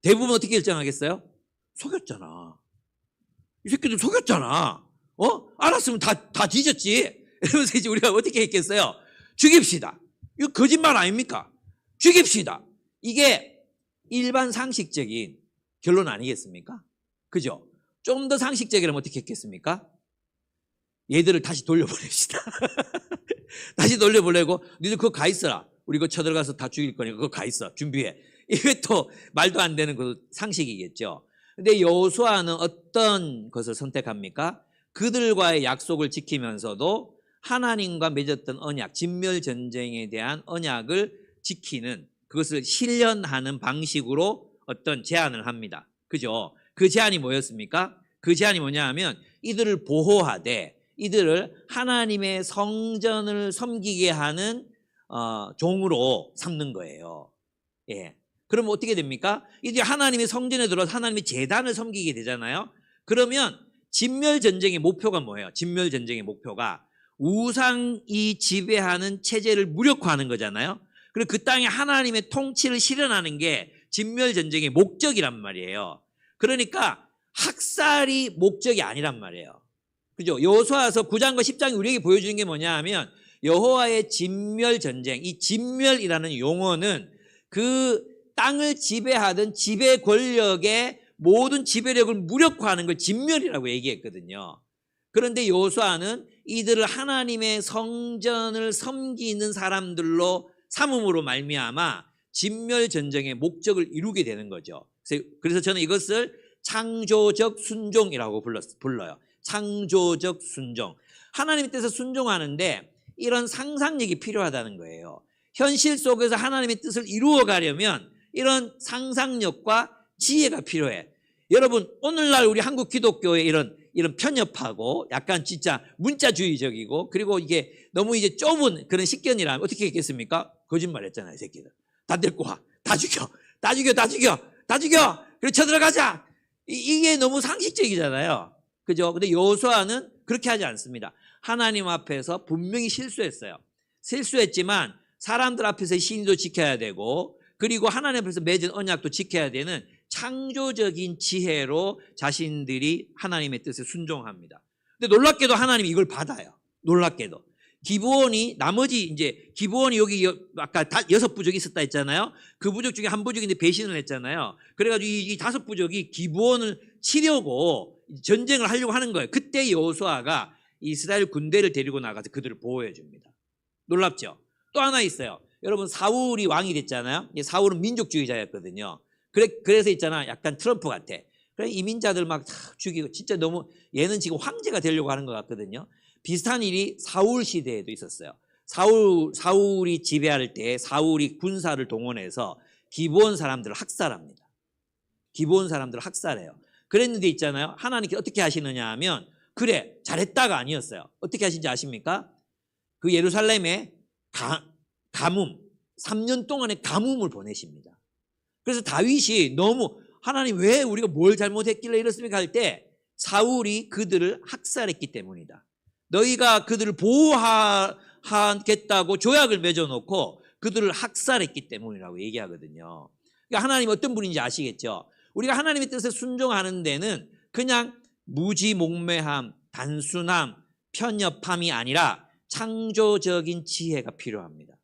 대부분 어떻게 결정하겠어요? 속였잖아. 이 새끼들 속였잖아. 알았으면 다 뒤졌지. 이러면서 이제 우리가 어떻게 했겠어요? 죽입시다. 이거 거짓말 아닙니까? 죽입시다. 이게 일반 상식적인 결론 아니겠습니까? 그죠? 좀 더 상식적이라면 어떻게 했겠습니까? 얘들을 다시 돌려보냅시다. 다시 돌려보내고 니들 그거 가 있어라. 우리 그거 쳐들어가서 다 죽일 거니까 그거 가 있어. 준비해. 이게 또 말도 안 되는 그 상식이겠죠. 근데 여호수아는 어떤 것을 선택합니까? 그들과의 약속을 지키면서도 하나님과 맺었던 언약, 진멸 전쟁에 대한 언약을 지키는, 그것을 실현하는 방식으로 어떤 제안을 합니다. 그죠? 그 제안이 뭐였습니까? 그 제안이 뭐냐 하면 이들을 보호하되 이들을 하나님의 성전을 섬기게 하는 종으로 삼는 거예요. 예. 그러면 어떻게 됩니까? 이들이 하나님의 성전에 들어서 하나님의 제단을 섬기게 되잖아요. 그러면 진멸 전쟁의 목표가 뭐예요? 진멸 전쟁의 목표가 우상이 지배하는 체제를 무력화하는 거잖아요. 그리고 그 땅에 하나님의 통치를 실현하는 게 진멸 전쟁의 목적이란 말이에요. 그러니까 학살이 목적이 아니란 말이에요. 그죠? 여호수아서 9장과 10장이 우리에게 보여주는 게 뭐냐 하면 여호와의 진멸 전쟁, 이 진멸이라는 용어는 그 땅을 지배하던 지배 권력의 모든 지배력을 무력화하는 걸 진멸이라고 얘기했거든요. 그런데 여호수아는 이들을 하나님의 성전을 섬기는 사람들로 삼음으로 말미암아 진멸 전쟁의 목적을 이루게 되는 거죠. 그래서 저는 이것을 창조적 순종이라고 불러요. 창조적 순종. 하나님의 뜻에 순종하는데 이런 상상력이 필요하다는 거예요. 현실 속에서 하나님의 뜻을 이루어 가려면 이런 상상력과 지혜가 필요해. 여러분, 오늘날 우리 한국 기독교의 이런 편협하고 약간 진짜 문자주의적이고 그리고 이게 너무 이제 좁은 그런 식견이라면 어떻게 했겠습니까? 거짓말 했잖아요, 이 새끼들. 다 데리고 와. 다 죽여. 그리고 쳐들어가자. 이게 너무 상식적이잖아요. 그죠? 근데 여호수아는 그렇게 하지 않습니다. 하나님 앞에서 분명히 실수했어요. 실수했지만 사람들 앞에서 신의도 지켜야 되고, 그리고 하나님 앞에서 맺은 언약도 지켜야 되는 창조적인 지혜로 자신들이 하나님의 뜻에 순종합니다. 근데 놀랍게도 하나님이 이걸 받아요. 놀랍게도. 기브온이 나머지 이제 기브온이 여기 아까 6부족이 있었다 했잖아요. 그 부족 중에 한 부족인데 배신을 했잖아요. 그래가지고 이 5부족이 기브온을 치려고 전쟁을 하려고 하는 거예요. 그때 여호수아가 이스라엘 군대를 데리고 나가서 그들을 보호해 줍니다. 놀랍죠? 또 하나 있어요. 여러분, 사울이 왕이 됐잖아요. 사울은 민족주의자였거든요. 그래서 있잖아, 약간 트럼프 같아. 그래, 이민자들 막 죽이고, 진짜 너무, 얘는 지금 황제가 되려고 하는 것 같거든요. 비슷한 일이 사울 시대에도 있었어요. 사울이 지배할 때 사울이 군사를 동원해서 기브온 사람들을 학살합니다. 기브온 사람들을 학살해요. 그랬는데 있잖아요, 하나님께서 어떻게 하시느냐 하면, 그래, 잘했다가 아니었어요. 어떻게 하신지 아십니까? 그 예루살렘에 가뭄, 3년 동안의 가뭄을 보내십니다. 그래서 다윗이 너무, 하나님 왜 우리가 뭘 잘못했길래 이렇습니까 할 때 사울이 그들을 학살했기 때문이다. 너희가 그들을 보호하겠다고 조약을 맺어놓고 그들을 학살했기 때문이라고 얘기하거든요. 그러니까 하나님 어떤 분인지 아시겠죠? 우리가 하나님의 뜻에 순종하는 데는 그냥 무지몽매함, 단순함, 편협함이 아니라 창조적인 지혜가 필요합니다.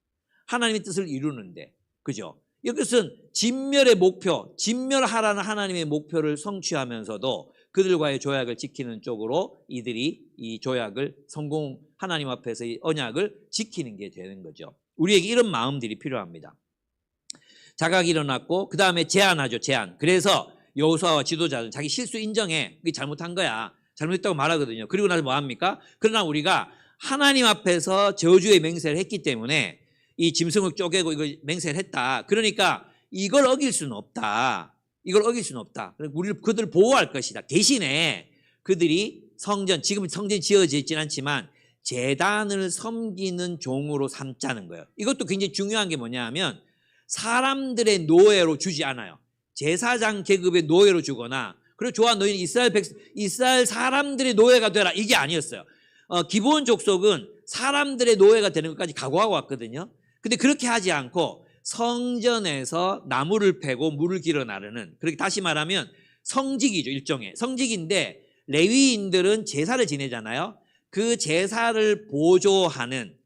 하나님의 뜻을 이루는데, 그죠? 이것은 진멸의 목표, 진멸하라는 하나님의 목표를 성취하면서도 그들과의 조약을 지키는 쪽으로 이들이 이 조약을 하나님 앞에서 이 언약을 지키는 게 되는 거죠. 우리에게 이런 마음들이 필요합니다. 자각이 일어났고, 그 다음에 제안하죠, 제안. 그래서 여호수아와 지도자는 자기 실수 인정해. 그게 잘못한 거야. 잘못했다고 말하거든요. 그리고 나서 뭐 합니까? 그러나 우리가 하나님 앞에서 저주의 맹세를 했기 때문에 이 짐승을 쪼개고 이거 맹세를 했다. 그러니까 이걸 어길 수는 없다. 이걸 어길 수는 없다. 우리를 그들을 보호할 것이다. 대신에 그들이 지금 성전이 지어져 있지는 않지만 제단을 섬기는 종으로 삼자는 거예요. 이것도 굉장히 중요한 게 뭐냐 하면 사람들의 노예로 주지 않아요. 제사장 계급의 노예로 주거나, 그리고 좋아, 너희는 이스라엘 사람들의 노예가 되라, 이게 아니었어요. 기브온 족속은 사람들의 노예가 되는 것까지 각오하고 왔거든요. 근데 그렇게 하지 않고 성전에서 나무를 패고 물을 길어 나르는, 그렇게 다시 말하면 성직이죠. 일종의 성직인데, 레위인들은 제사를 지내잖아요. 그 제사를 보조하는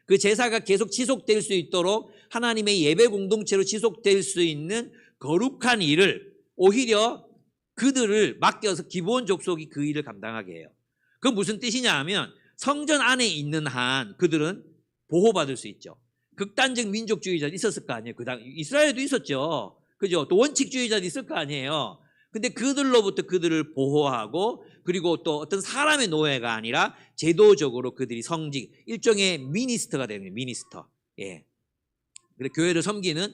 그 제사가 계속 지속될 수 있도록 하나님의 예배 공동체로 지속될 수 있는 거룩한 일을 오히려 그들을 맡겨서 기브온 족속이 그 일을 감당하게 해요. 그건 무슨 뜻이냐 하면 성전 안에 있는 한 그들은 보호받을 수 있죠. 극단적 민족주의자도 있었을 거 아니에요. 이스라엘에도 있었죠. 그죠? 또 원칙주의자도 있을 거 아니에요. 근데 그들로부터 그들을 보호하고, 그리고 또 어떤 사람의 노예가 아니라 제도적으로 그들이 성직, 일종의 미니스터가 되는 거예요. 미니스터. 예. 그래, 교회를 섬기는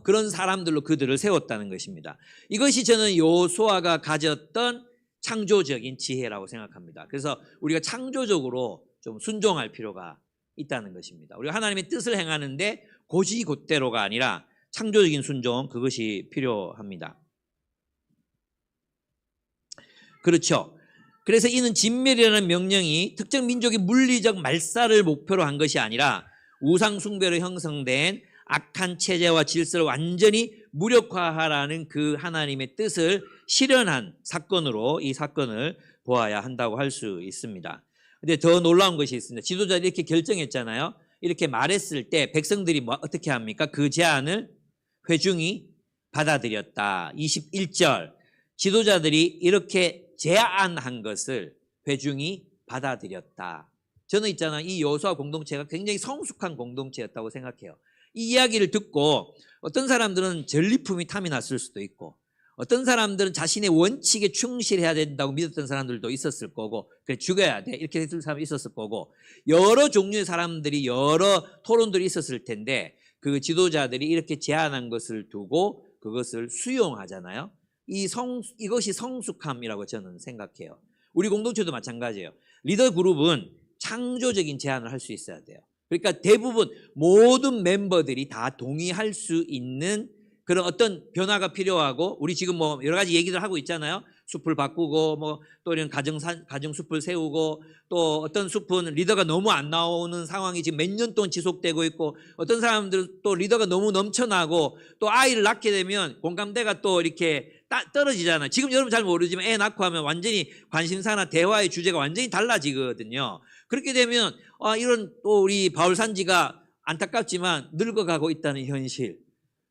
그런 사람들로 그들을 세웠다는 것입니다. 이것이 저는 여호수아가 가졌던 창조적인 지혜라고 생각합니다. 그래서 우리가 창조적으로 좀 순종할 필요가 있다는 것입니다. 우리가 하나님의 뜻을 행하는데 고지곧대로가 아니라 창조적인 순종, 그것이 필요합니다. 그렇죠. 그래서 이는 진멸이라는 명령이 특정 민족의 물리적 말살을 목표로 한 것이 아니라 우상 숭배로 형성된 악한 체제와 질서를 완전히 무력화하라는 그 하나님의 뜻을 실현한 사건으로 이 사건을 보아야 한다고 할 수 있습니다. 근데 더 놀라운 것이 있습니다. 지도자들이 이렇게 결정했잖아요. 이렇게 말했을 때 백성들이 어떻게 합니까? 그 제안을 회중이 받아들였다. 21절. 지도자들이 이렇게 제안한 것을 회중이 받아들였다. 저는 있잖아요, 이 여호수아 공동체가 굉장히 성숙한 공동체였다고 생각해요. 이 이야기를 듣고 어떤 사람들은 전리품이 탐이 났을 수도 있고, 어떤 사람들은 자신의 원칙에 충실해야 된다고 믿었던 사람들도 있었을 거고, 그래 죽여야 돼 이렇게 했을 사람이 있었을 거고, 여러 종류의 사람들이 여러 토론들이 있었을 텐데 그 지도자들이 이렇게 제안한 것을 두고 그것을 수용하잖아요. 이것이 성숙함이라고 저는 생각해요. 우리 공동체도 마찬가지예요. 리더 그룹은 창조적인 제안을 할 수 있어야 돼요. 그러니까 대부분 모든 멤버들이 다 동의할 수 있는 그런 어떤 변화가 필요하고 우리 지금 뭐 여러 가지 얘기들 하고 있잖아요. 숲을 바꾸고 뭐 또 이런 가정 숲을 세우고 또 어떤 숲은 리더가 너무 안 나오는 상황이 지금 몇 년 동안 지속되고 있고 어떤 사람들은 또 리더가 너무 넘쳐나고 또 아이를 낳게 되면 공감대가 또 이렇게 떨어지잖아요. 지금 여러분 잘 모르지만 애 낳고 하면 완전히 관심사나 대화의 주제가 완전히 달라지거든요. 그렇게 되면 이런 또 우리 바울산지가 안타깝지만 늙어가고 있다는 현실,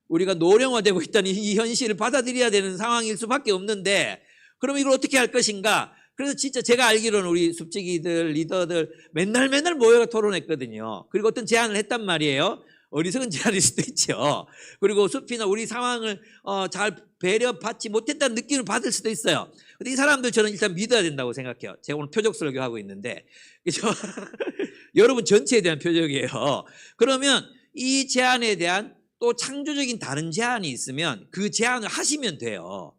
우리가 노령화되고 있다는 이 현실을 받아들여야 되는 상황일 수밖에 없는데 그럼 이걸 어떻게 할 것인가? 그래서 진짜 제가 알기로는 우리 숲지기들, 리더들 맨날 모여가 토론했거든요. 그리고 어떤 제안을 했단 말이에요. 어리석은 제안일 수도 있죠. 그리고 숲이나 우리 상황을 잘 배려받지 못했다는 느낌을 받을 수도 있어요. 근데 이 사람들 저는 일단 믿어야 된다고 생각해요. 제가 오늘 표적 설교하고 있는데 그죠? 여러분 전체에 대한 표적이에요. 그러면 이 제안에 대한 또 창조적인 다른 제안이 있으면 그 제안을 하시면 돼요.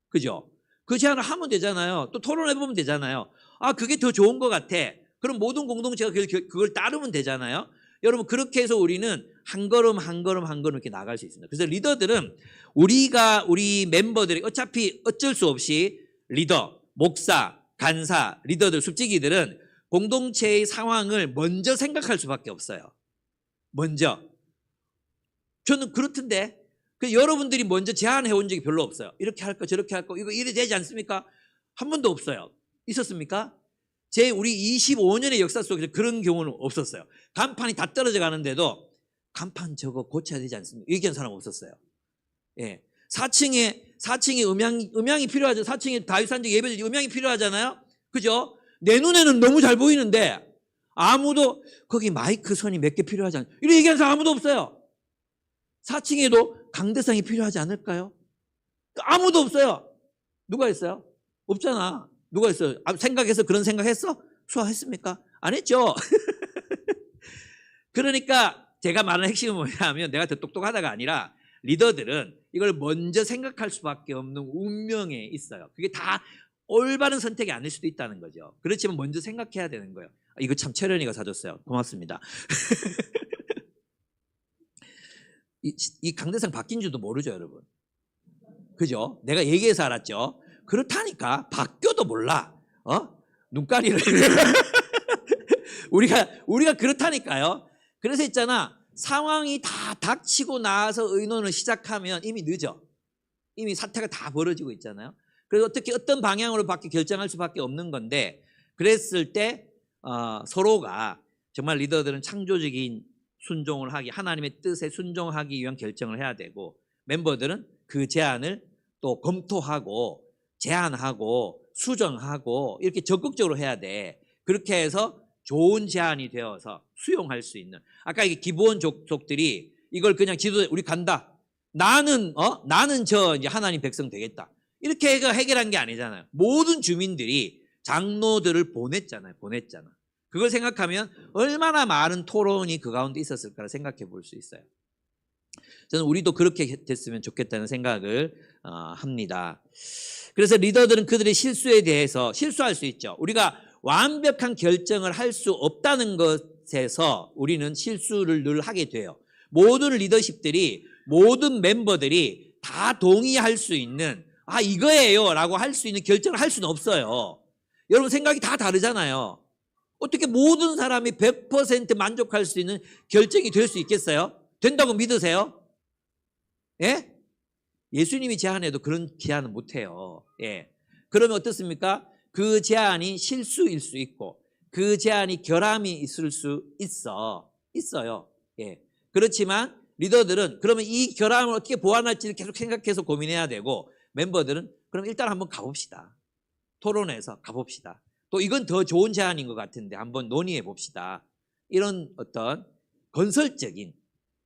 그죠? 그 제안을 하면 되잖아요. 또 토론해보면 되잖아요. 그게 더 좋은 것 같아. 그럼 모든 공동체가 그걸 따르면 되잖아요. 여러분 그렇게 해서 우리는 한 걸음 이렇게 나갈 수 있습니다. 그래서 리더들은 우리 멤버들이 어차피 어쩔 수 없이 리더, 목사, 간사, 리더들, 숲지기들은 공동체의 상황을 먼저 생각할 수밖에 없어요. 먼저. 저는 그렇던데 여러분들이 먼저 제안해 온 적이 별로 없어요. 이렇게 할까 저렇게 할까 이거 이래 되지 않습니까? 한 번도 없어요. 있었습니까? 우리 25년의 역사 속에서 그런 경우는 없었어요. 간판이 다 떨어져 가는데도 간판 저거 고쳐야 되지 않습니까? 얘기한 사람 없었어요. 예. 4층에 음향이 필요하죠. 4층에 다윗산지 예배드리기 음향이 필요하잖아요. 그죠? 내 눈에는 너무 잘 보이는데 아무도 거기 마이크 선이 몇 개 필요하지 않아요. 이렇게 얘기하는 사람 아무도 없어요. 4층에도 강대상이 필요하지 않을까요? 아무도 없어요. 누가 있어요? 없잖아. 누가 있어요? 생각해서 그런 생각했어? 수화했습니까? 안 했죠. 그러니까 제가 말하는 핵심은 뭐냐면 내가 더 똑똑하다가 아니라 리더들은 이걸 먼저 생각할 수밖에 없는 운명에 있어요. 그게 다 올바른 선택이 아닐 수도 있다는 거죠. 그렇지만 먼저 생각해야 되는 거예요. 이거 참 철현이가 사줬어요. 고맙습니다. 이 강대상 바뀐 줄도 모르죠, 여러분. 그죠? 내가 얘기해서 알았죠. 그렇다니까 바뀌어도 몰라. 눈가리를 우리가 그렇다니까요. 그래서 있잖아. 상황이 다 닥치고 나서 의논을 시작하면 이미 늦어. 이미 사태가 다 벌어지고 있잖아요. 그래서 어떤 방향으로 결정할 수밖에 없는 건데 그랬을 때 서로가 정말 리더들은 창조적인 순종을 하나님의 뜻에 순종하기 위한 결정을 해야 되고 멤버들은 그 제안을 또 검토하고 제안하고 수정하고 이렇게 적극적으로 해야 돼. 그렇게 해서 좋은 제안이 되어서 수용할 수 있는. 아까 이게 기브온 족속들이 이걸 그냥 지도에 우리 간다. 나는 저 이제 하나님 백성 되겠다. 이렇게 해결한 게 아니잖아요. 모든 주민들이 장로들을 보냈잖아. 그걸 생각하면 얼마나 많은 토론이 그 가운데 있었을까 생각해 볼 수 있어요. 저는 우리도 그렇게 됐으면 좋겠다는 생각을 합니다. 그래서 리더들은 그들의 실수에 대해서 실수할 수 있죠. 우리가 완벽한 결정을 할 수 없다는 것에서 우리는 실수를 늘 하게 돼요. 모든 리더십들이 모든 멤버들이 다 동의할 수 있는 이거예요 라고 할 수 있는 결정을 할 수는 없어요. 여러분 생각이 다 다르잖아요. 어떻게 모든 사람이 100% 만족할 수 있는 결정이 될 수 있겠어요? 된다고 믿으세요? 예? 예수님이 제안해도 그런 제안은 못해요. 예. 그러면 어떻습니까? 그 제안이 실수일 수 있고 그 제안이 결함이 있을 수 있어요. 예. 그렇지만 리더들은 그러면 이 결함을 어떻게 보완할지를 계속 생각해서 고민해야 되고 멤버들은 그럼 일단 한번 가봅시다. 토론해서 가봅시다. 또 이건 더 좋은 제안인 것 같은데 한번 논의해 봅시다. 이런 어떤 건설적인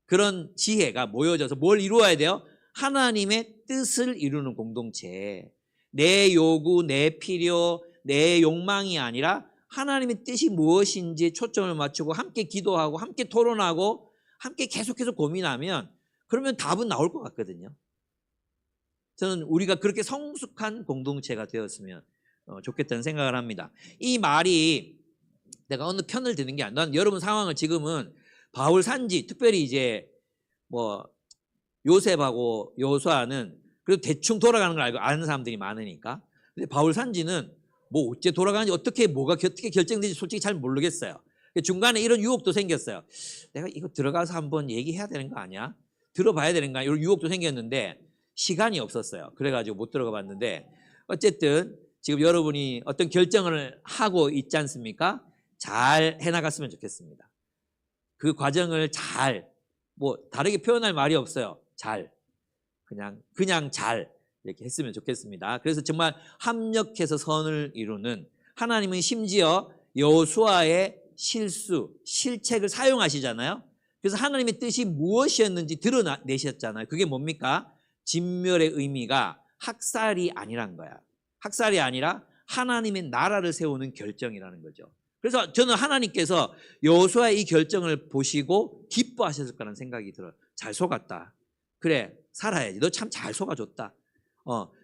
그런 지혜가 모여져서 뭘 이루어야 돼요? 하나님의 뜻을 이루는 공동체. 내 요구, 내 필요, 내 욕망이 아니라 하나님의 뜻이 무엇인지 초점을 맞추고 함께 기도하고 함께 토론하고 함께 계속해서 고민하면 그러면 답은 나올 것 같거든요. 저는 우리가 그렇게 성숙한 공동체가 되었으면 좋겠다는 생각을 합니다. 이 말이 내가 어느 편을 드는 게 아니라 난 여러분 상황을 지금은 바울 산지 특별히 이제 뭐 요셉하고 여호수아는 그래도 대충 돌아가는 걸 알고 아는 사람들이 많으니까. 근데 바울 산지는 뭐 어째 돌아가는지 어떻게 결정되는지 솔직히 잘 모르겠어요. 중간에 이런 유혹도 생겼어요. 내가 이거 들어가서 한번 얘기해야 되는 거 아니야? 들어봐야 되는 거 아니야? 이런 유혹도 생겼는데 시간이 없었어요. 그래가지고 못 들어가 봤는데 어쨌든 지금 여러분이 어떤 결정을 하고 있지 않습니까? 잘 해나갔으면 좋겠습니다. 그 과정을 잘, 뭐 다르게 표현할 말이 없어요. 잘, 그냥 잘 이렇게 했으면 좋겠습니다. 그래서 정말 합력해서 선을 이루는, 하나님은 심지어 여호수아의 실책을 사용하시잖아요. 그래서 하나님의 뜻이 무엇이었는지 드러내셨잖아요. 그게 뭡니까? 진멸의 의미가 학살이 아니란 거야. 학살이 아니라 하나님의 나라를 세우는 결정이라는 거죠. 그래서 저는 하나님께서 여호수아의 이 결정을 보시고 기뻐하셨을 거라는 생각이 들어요. 잘 속았다. 그래, 살아야지. 너 참 잘 속아줬다.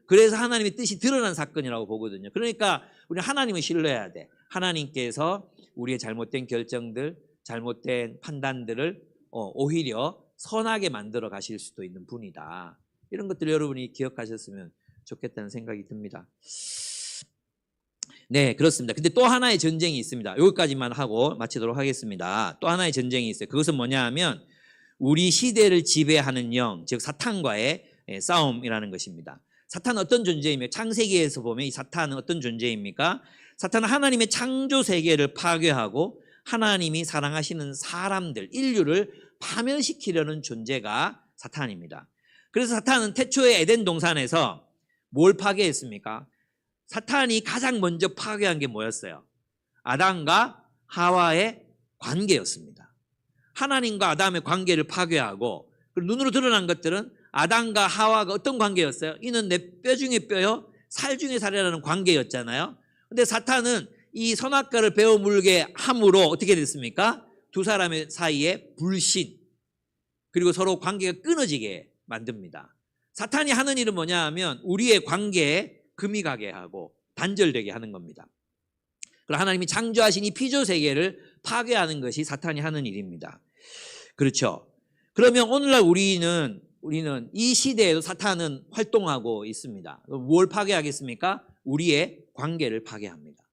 그래서 하나님의 뜻이 드러난 사건이라고 보거든요. 그러니까 우리 하나님을 신뢰해야 돼. 하나님께서 우리의 잘못된 결정들, 잘못된 판단들을 오히려 선하게 만들어 가실 수도 있는 분이다. 이런 것들 여러분이 기억하셨으면 좋겠다는 생각이 듭니다. 네, 그렇습니다. 근데 또 하나의 전쟁이 있습니다. 여기까지만 하고 마치도록 하겠습니다. 또 하나의 전쟁이 있어요. 그것은 뭐냐 하면 우리 시대를 지배하는 영, 즉 사탄과의 싸움이라는 것입니다. 사탄은 어떤 존재이며, 창세기에서 보면 이 사탄은 어떤 존재입니까? 사탄은 하나님의 창조 세계를 파괴하고 하나님이 사랑하시는 사람들, 인류를 파멸시키려는 존재가 사탄입니다. 그래서 사탄은 태초에 에덴 동산에서 뭘 파괴했습니까? 사탄이 가장 먼저 파괴한 게 뭐였어요? 아담과 하와의 관계였습니다. 하나님과 아담의 관계를 파괴하고, 눈으로 드러난 것들은 아담과 하와가 어떤 관계였어요? 이는 내 뼈 중에 뼈요, 살 중에 살이라는 관계였잖아요. 근데 사탄은 이 선악과를 베어 물게 함으로 어떻게 됐습니까? 두 사람의 사이에 불신, 그리고 서로 관계가 끊어지게 만듭니다. 사탄이 하는 일은 뭐냐 하면 우리의 관계에 금이 가게 하고 단절되게 하는 겁니다. 그리고 하나님이 창조하신 이 피조 세계를 파괴하는 것이 사탄이 하는 일입니다. 그렇죠? 그러면 오늘날 우리는 이 시대에도 사탄은 활동하고 있습니다. 뭘 파괴하겠습니까? 우리의 관계를 파괴합니다.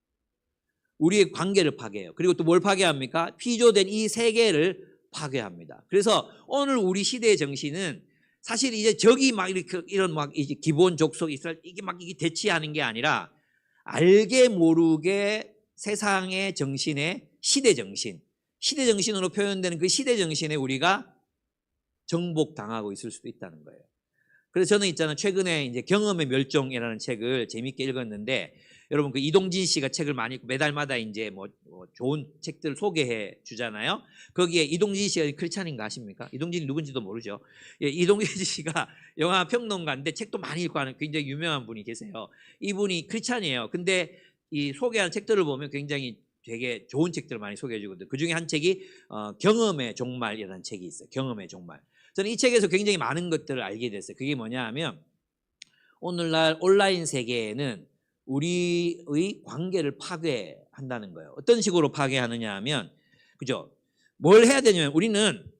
우리의 관계를 파괴해요. 그리고 또 뭘 파괴합니까? 피조된 이 세계를 파괴합니다. 그래서 오늘 우리 시대의 정신은 사실 이제 적이 막 이런 막 이제 기본 족속 이스라엘 이게 대치하는 게 아니라 알게 모르게 세상의 정신의 시대 정신으로 표현되는 그 시대 정신에 우리가 정복당하고 있을 수도 있다는 거예요. 그래서 저는 있잖아요. 최근에 이제 경험의 멸종이라는 책을 재밌게 읽었는데, 여러분 그 이동진 씨가 책을 많이 읽고 매달마다 이제 뭐 좋은 책들을 소개해 주잖아요. 거기에 이동진 씨가 크리스찬인가 아십니까? 이동진이 누군지도 모르죠. 예, 이동진 씨가 영화 평론가인데 책도 많이 읽고 하는 굉장히 유명한 분이 계세요. 이분이 크리스찬이에요. 근데 이 소개하는 책들을 보면 굉장히 되게 좋은 책들을 많이 소개해 주거든요. 그중에 한 책이 경험의 종말이라는 책이 있어요. 경험의 종말. 저는 이 책에서 굉장히 많은 것들을 알게 됐어요. 그게 뭐냐 하면 오늘날 온라인 세계에는 우리의 관계를 파괴한다는 거예요. 어떤 식으로 파괴하느냐 하면, 그죠? 뭘 해야 되냐면 우리는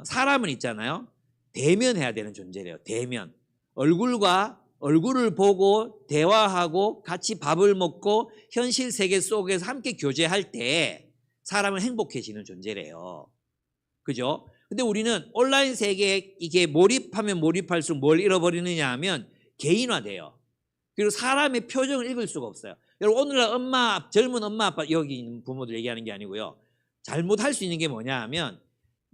사람은 있잖아요. 대면해야 되는 존재래요. 대면. 얼굴을 보고 대화하고 같이 밥을 먹고 현실 세계 속에서 함께 교제할 때 사람은 행복해지는 존재래요. 그죠? 근데 우리는 온라인 세계에 이게 몰입하면 몰입할수록 뭘 잃어버리느냐 하면 개인화돼요. 그리고 사람의 표정을 읽을 수가 없어요. 여러분 오늘날 젊은 엄마 아빠, 여기 있는 부모들 얘기하는 게 아니고요. 잘못할 수 있는 게 뭐냐 하면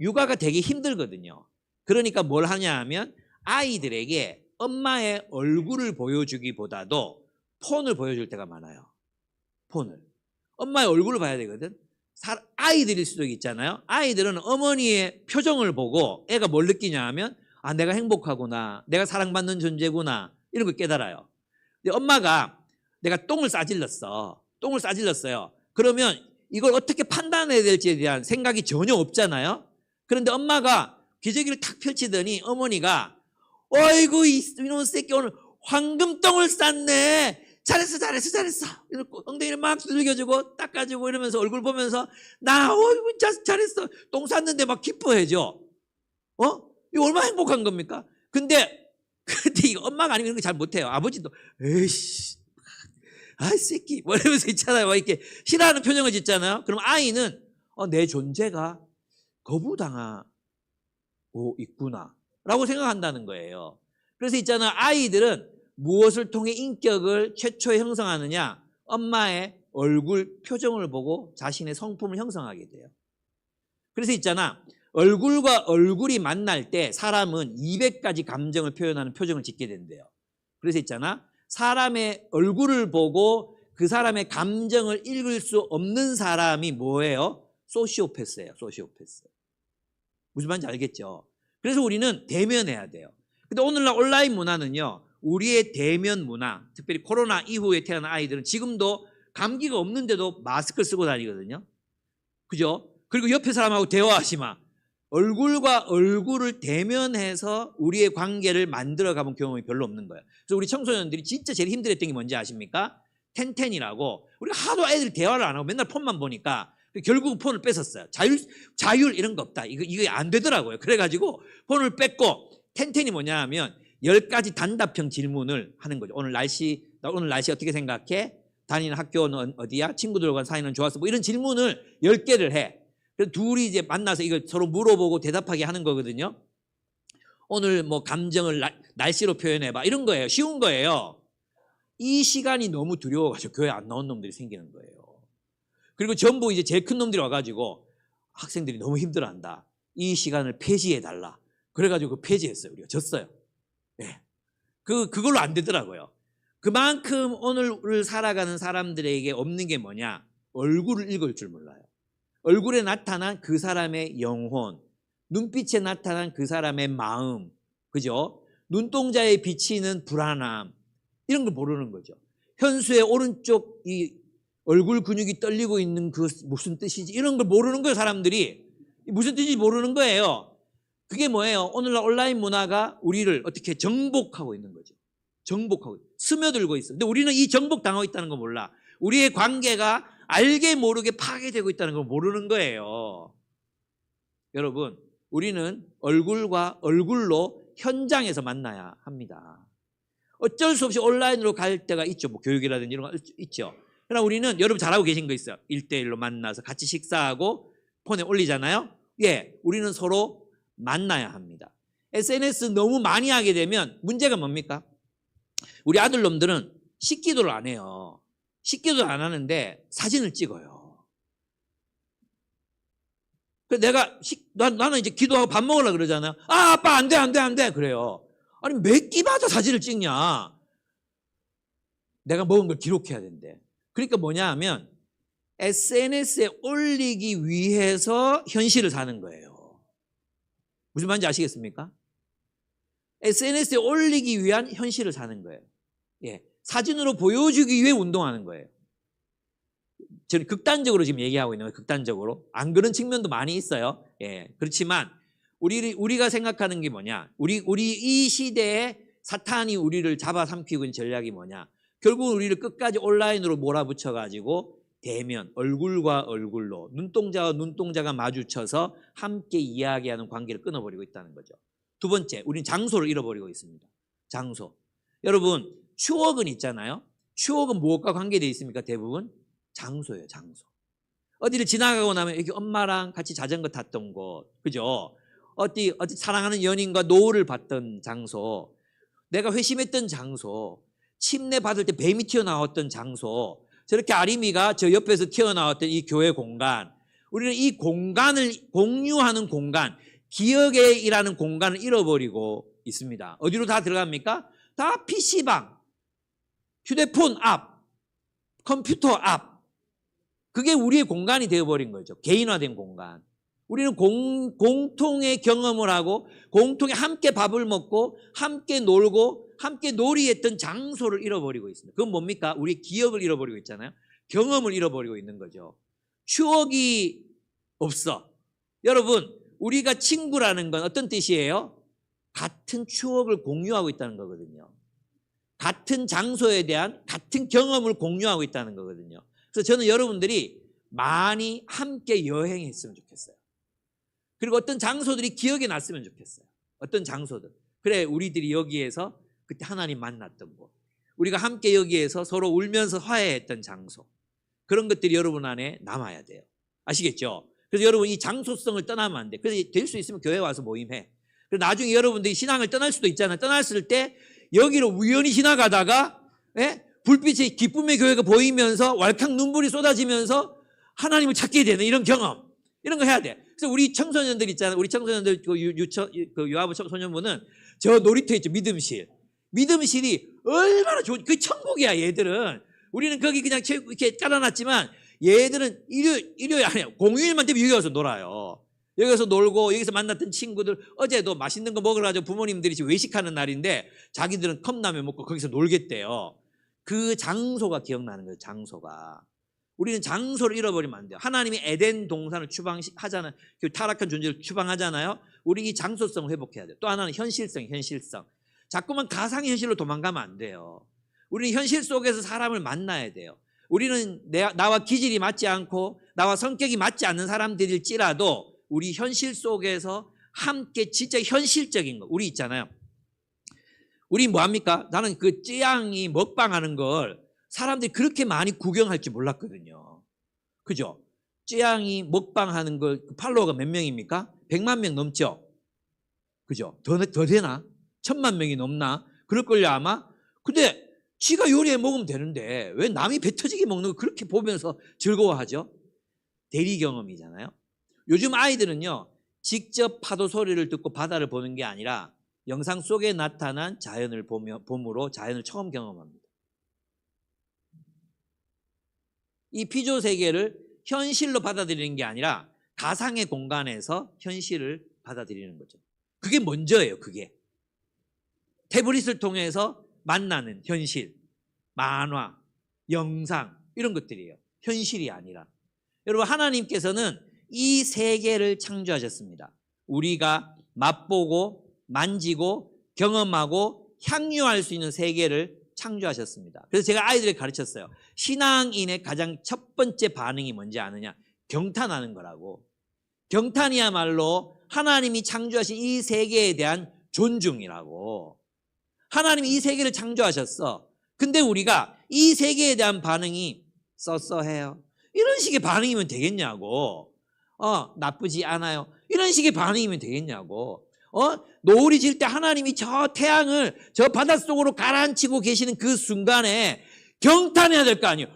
육아가 되게 힘들거든요. 그러니까 뭘 하냐 하면 아이들에게 엄마의 얼굴을 보여주기보다도 폰을 보여줄 때가 많아요. 폰을. 엄마의 얼굴을 봐야 되거든. 아이들일 수도 있잖아요. 아이들은 어머니의 표정을 보고 애가 뭘 느끼냐 하면 아, 내가 행복하구나, 내가 사랑받는 존재구나, 이런 걸 깨달아요. 근데 엄마가 내가 똥을 싸질렀어요. 그러면 이걸 어떻게 판단해야 될지에 대한 생각이 전혀 없잖아요. 그런데 엄마가 기저귀를 탁 펼치더니 어머니가 어이구 이놈 새끼 오늘 황금똥을 쌌네, 잘했어 이러고 엉덩이를 막 두들겨주고 닦아주고 이러면서 얼굴 보면서 나 어이구 잘했어, 똥 쌌는데 막 기뻐해줘. 이거 얼마나 행복한 겁니까? 근데 이 엄마가 아니면 이런 거 잘 못해요. 아버지도 에이씨, 아이 새끼 뭐 이러면서 있잖아요. 막 이렇게 싫어하는 표정을 짓잖아요. 그럼 아이는 내 존재가 거부당하고 있구나 라고 생각한다는 거예요. 그래서 있잖아요. 아이들은 무엇을 통해 인격을 최초에 형성하느냐? 엄마의 얼굴 표정을 보고 자신의 성품을 형성하게 돼요. 그래서 있잖아. 얼굴과 얼굴이 만날 때 사람은 200가지 감정을 표현하는 표정을 짓게 된대요. 그래서 있잖아. 사람의 얼굴을 보고 그 사람의 감정을 읽을 수 없는 사람이 뭐예요? 소시오패스예요. 소시오패스. 무슨 말인지 알겠죠? 그래서 우리는 대면해야 돼요. 근데 오늘날 온라인 문화는요. 우리의 대면 문화, 특별히 코로나 이후에 태어난 아이들은 지금도 감기가 없는데도 마스크를 쓰고 다니거든요. 그죠? 그리고 옆에 사람하고 대화하지 마. 얼굴과 얼굴을 대면해서 우리의 관계를 만들어 가본 경험이 별로 없는 거예요. 그래서 우리 청소년들이 진짜 제일 힘들었던 게 뭔지 아십니까? 텐텐이라고. 우리가 하도 애들이 대화를 안 하고 맨날 폰만 보니까 결국 폰을 뺏었어요. 자율 이런 거 없다. 이거 안 되더라고요. 그래가지고 폰을 뺏고 텐텐이 뭐냐 하면 10가지 단답형 질문을 하는 거죠. 오늘 날씨 어떻게 생각해? 다니는 학교는 어디야? 친구들과 사이는 좋았어? 뭐 이런 질문을 10개를 해. 그래서 둘이 이제 만나서 이걸 서로 물어보고 대답하게 하는 거거든요. 오늘 뭐 감정을 날씨로 표현해봐. 이런 거예요. 쉬운 거예요. 이 시간이 너무 두려워가지고 교회 안 나온 놈들이 생기는 거예요. 그리고 전부 이제 제일 큰 놈들이 와가지고 학생들이 너무 힘들어한다. 이 시간을 폐지해달라. 그래가지고 폐지했어요. 우리가 졌어요. 네. 그걸로 안 되더라고요. 그만큼 오늘을 살아가는 사람들에게 없는 게 뭐냐? 얼굴을 읽을 줄 몰라요. 얼굴에 나타난 그 사람의 영혼, 눈빛에 나타난 그 사람의 마음, 그죠? 눈동자에 비치는 불안함, 이런 걸 모르는 거죠. 현수의 오른쪽 이 얼굴 근육이 떨리고 있는 그 무슨 뜻이지? 이런 걸 모르는 거예요, 사람들이. 무슨 뜻인지 모르는 거예요. 그게 뭐예요? 오늘날 온라인 문화가 우리를 어떻게 정복하고 있는 거죠. 정복하고, 스며들고 있어요. 근데 우리는 이 정복당하고 있다는 거 몰라. 우리의 관계가 알게 모르게 파괴되고 있다는 걸 모르는 거예요. 여러분, 우리는 얼굴과 얼굴로 현장에서 만나야 합니다. 어쩔 수 없이 온라인으로 갈 때가 있죠. 뭐 교육이라든지 이런 거 있죠. 그러나 우리는 여러분 잘하고 계신 거 있어요. 1대1로 만나서 같이 식사하고 폰에 올리잖아요. 예, 우리는 서로 만나야 합니다. SNS 너무 많이 하게 되면 문제가 뭡니까? 우리 아들놈들은 식기도를 안 해요. 식기도를 안 하는데 사진을 찍어요. 그래서 나는 이제 기도하고 밥 먹으려고 그러잖아요. 아빠 안 돼 그래요. 아니 몇 끼마다 사진을 찍냐. 내가 먹은 걸 기록해야 된대. 그러니까 뭐냐 하면 SNS에 올리기 위해서 현실을 사는 거예요. 무슨 말인지 아시겠습니까? SNS에 올리기 위한 현실을 사는 거예요. 예, 사진으로 보여주기 위해 운동하는 거예요. 저는 극단적으로 지금 얘기하고 있는 거예요. 극단적으로. 안 그런 측면도 많이 있어요. 예, 그렇지만 우리가 생각하는 게 뭐냐? 우리 이 시대에 사탄이 우리를 잡아삼키고 있는 전략이 뭐냐? 결국은 우리를 끝까지 온라인으로 몰아붙여가지고 대면, 얼굴과 얼굴로 눈동자와 눈동자가 마주쳐서 함께 이야기하는 관계를 끊어버리고 있다는 거죠. 두 번째, 우리는 장소를 잃어버리고 있습니다. 장소. 여러분, 추억은 있잖아요. 추억은 무엇과 관계되어 있습니까? 대부분 장소예요. 장소. 어디를 지나가고 나면 여기 엄마랑 같이 자전거 탔던 곳, 그죠? 어디 사랑하는 연인과 노을을 봤던 장소, 내가 회심했던 장소, 침례 받을 때 뱀이 튀어나왔던 장소, 저렇게 아림이가 저 옆에서 튀어나왔던 이 교회 공간, 우리는 이 공간을 공유하는 공간, 기억이라는 공간을 잃어버리고 있습니다. 어디로 다 들어갑니까? 다 PC방, 휴대폰 앞, 컴퓨터 앞. 그게 우리의 공간이 되어버린 거죠. 개인화된 공간. 우리는 공통의 경험을 하고 공통의 함께 밥을 먹고 함께 놀고 함께 놀이했던 장소를 잃어버리고 있습니다. 그건 뭡니까? 우리의 기억을 잃어버리고 있잖아요. 경험을 잃어버리고 있는 거죠. 추억이 없어. 여러분, 우리가 친구라는 건 어떤 뜻이에요? 같은 추억을 공유하고 있다는 거거든요. 같은 장소에 대한 같은 경험을 공유하고 있다는 거거든요. 그래서 저는 여러분들이 많이 함께 여행했으면 좋겠어요. 그리고 어떤 장소들이 기억에 났으면 좋겠어요. 어떤 장소든. 그래 우리들이 여기에서 그때 하나님 만났던 곳, 우리가 함께 여기에서 서로 울면서 화해했던 장소, 그런 것들이 여러분 안에 남아야 돼요. 아시겠죠? 그래서 여러분 이 장소성을 떠나면 안 돼. 그래서 될 수 있으면 교회 와서 모임해. 그래서 나중에 여러분들이 신앙을 떠날 수도 있잖아요. 떠났을 때 여기로 우연히 지나가다가 불빛의 기쁨의 교회가 보이면서 왈칵 눈물이 쏟아지면서 하나님을 찾게 되는 이런 경험, 이런 거 해야 돼. 그래서 우리 청소년들 있잖아요. 우리 청소년들 그 유아부 소년부는 저 놀이터 있죠. 믿음실. 믿음실이 얼마나 좋은, 그 천국이야 얘들은. 우리는 거기 그냥 이렇게 깔아놨지만 얘들은 일요일 아니야. 공휴일만 되면 여기 와서 놀아요. 여기 와서 놀고 여기서 만났던 친구들, 어제도 맛있는 거 먹으러 가지고 부모님들이 지금 외식하는 날인데 자기들은 컵라면 먹고 거기서 놀겠대요. 그 장소가 기억나는 거예요. 장소가. 우리는 장소를 잃어버리면 안 돼요. 하나님이 에덴 동산을 추방하잖아요. 그 타락한 존재를 추방하잖아요. 우리 이 장소성을 회복해야 돼요. 또 하나는 현실성. 자꾸만 가상의 현실로 도망가면 안 돼요. 우리는 현실 속에서 사람을 만나야 돼요. 우리는 나와 기질이 맞지 않고 나와 성격이 맞지 않는 사람들일지라도 우리 현실 속에서 함께 진짜 현실적인 거, 우리 있잖아요. 우리 뭐합니까? 나는 그 쯔양이 먹방하는 걸 사람들이 그렇게 많이 구경할 줄 몰랐거든요. 그죠? 쯔양이 먹방하는 걸 팔로워가 몇 명입니까? 100만 명 넘죠? 그죠? 더 되나? 1000만 명이 넘나? 그럴걸요 아마? 근데 지가 요리해 먹으면 되는데 왜 남이 배 터지게 먹는 걸 그렇게 보면서 즐거워하죠? 대리 경험이잖아요. 요즘 아이들은요, 직접 파도 소리를 듣고 바다를 보는 게 아니라 영상 속에 나타난 자연을 봄으로 자연을 처음 경험합니다. 이 피조 세계를 현실로 받아들이는 게 아니라 가상의 공간에서 현실을 받아들이는 거죠. 그게 먼저예요. 그게 태블릿을 통해서 만나는 현실, 만화, 영상, 이런 것들이에요. 현실이 아니라. 여러분, 하나님께서는 이 세계를 창조하셨습니다. 우리가 맛보고 만지고 경험하고 향유할 수 있는 세계를 창조하셨습니다. 그래서 제가 아이들에게 가르쳤어요. 신앙인의 가장 첫 번째 반응이 뭔지 아느냐? 경탄하는 거라고. 경탄이야말로 하나님이 창조하신 이 세계에 대한 존중이라고. 하나님이 이 세계를 창조하셨어. 근데 우리가 이 세계에 대한 반응이 써써해요. 이런 식의 반응이면 되겠냐고. 나쁘지 않아요. 이런 식의 반응이면 되겠냐고. 노을이 질 때 하나님이 저 태양을 저 바닷속으로 가라앉히고 계시는 그 순간에 경탄해야 될 거 아니에요.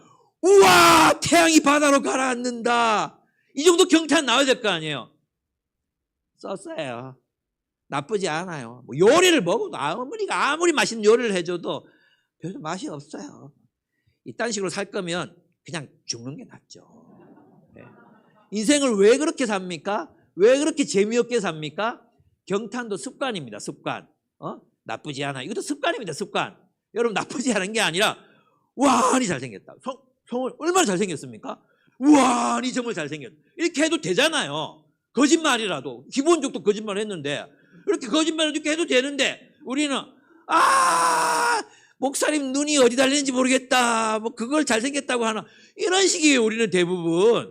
우와, 태양이 바다로 가라앉는다. 이 정도 경탄 나와야 될 거 아니에요. 썼어요. 나쁘지 않아요. 뭐 요리를 먹어도 아무리 맛있는 요리를 해줘도 별로 맛이 없어요. 이딴 식으로 살 거면 그냥 죽는 게 낫죠. 네. 인생을 왜 그렇게 삽니까? 왜 그렇게 재미없게 삽니까? 경탄도 습관입니다. 습관. 나쁘지 않아. 이것도 습관입니다. 습관. 여러분, 나쁘지 않은 게 아니라 우아하니 잘생겼다. 성을 얼마나 잘생겼습니까? 우아하니 정말 잘생겼다. 이렇게 해도 되잖아요. 거짓말이라도. 기본적도 거짓말 했는데 이렇게 거짓말을 이렇게 해도 되는데 우리는 목사님 눈이 어디 달리는지 모르겠다. 뭐 그걸 잘생겼다고 하나. 이런 식이에요. 우리는 대부분.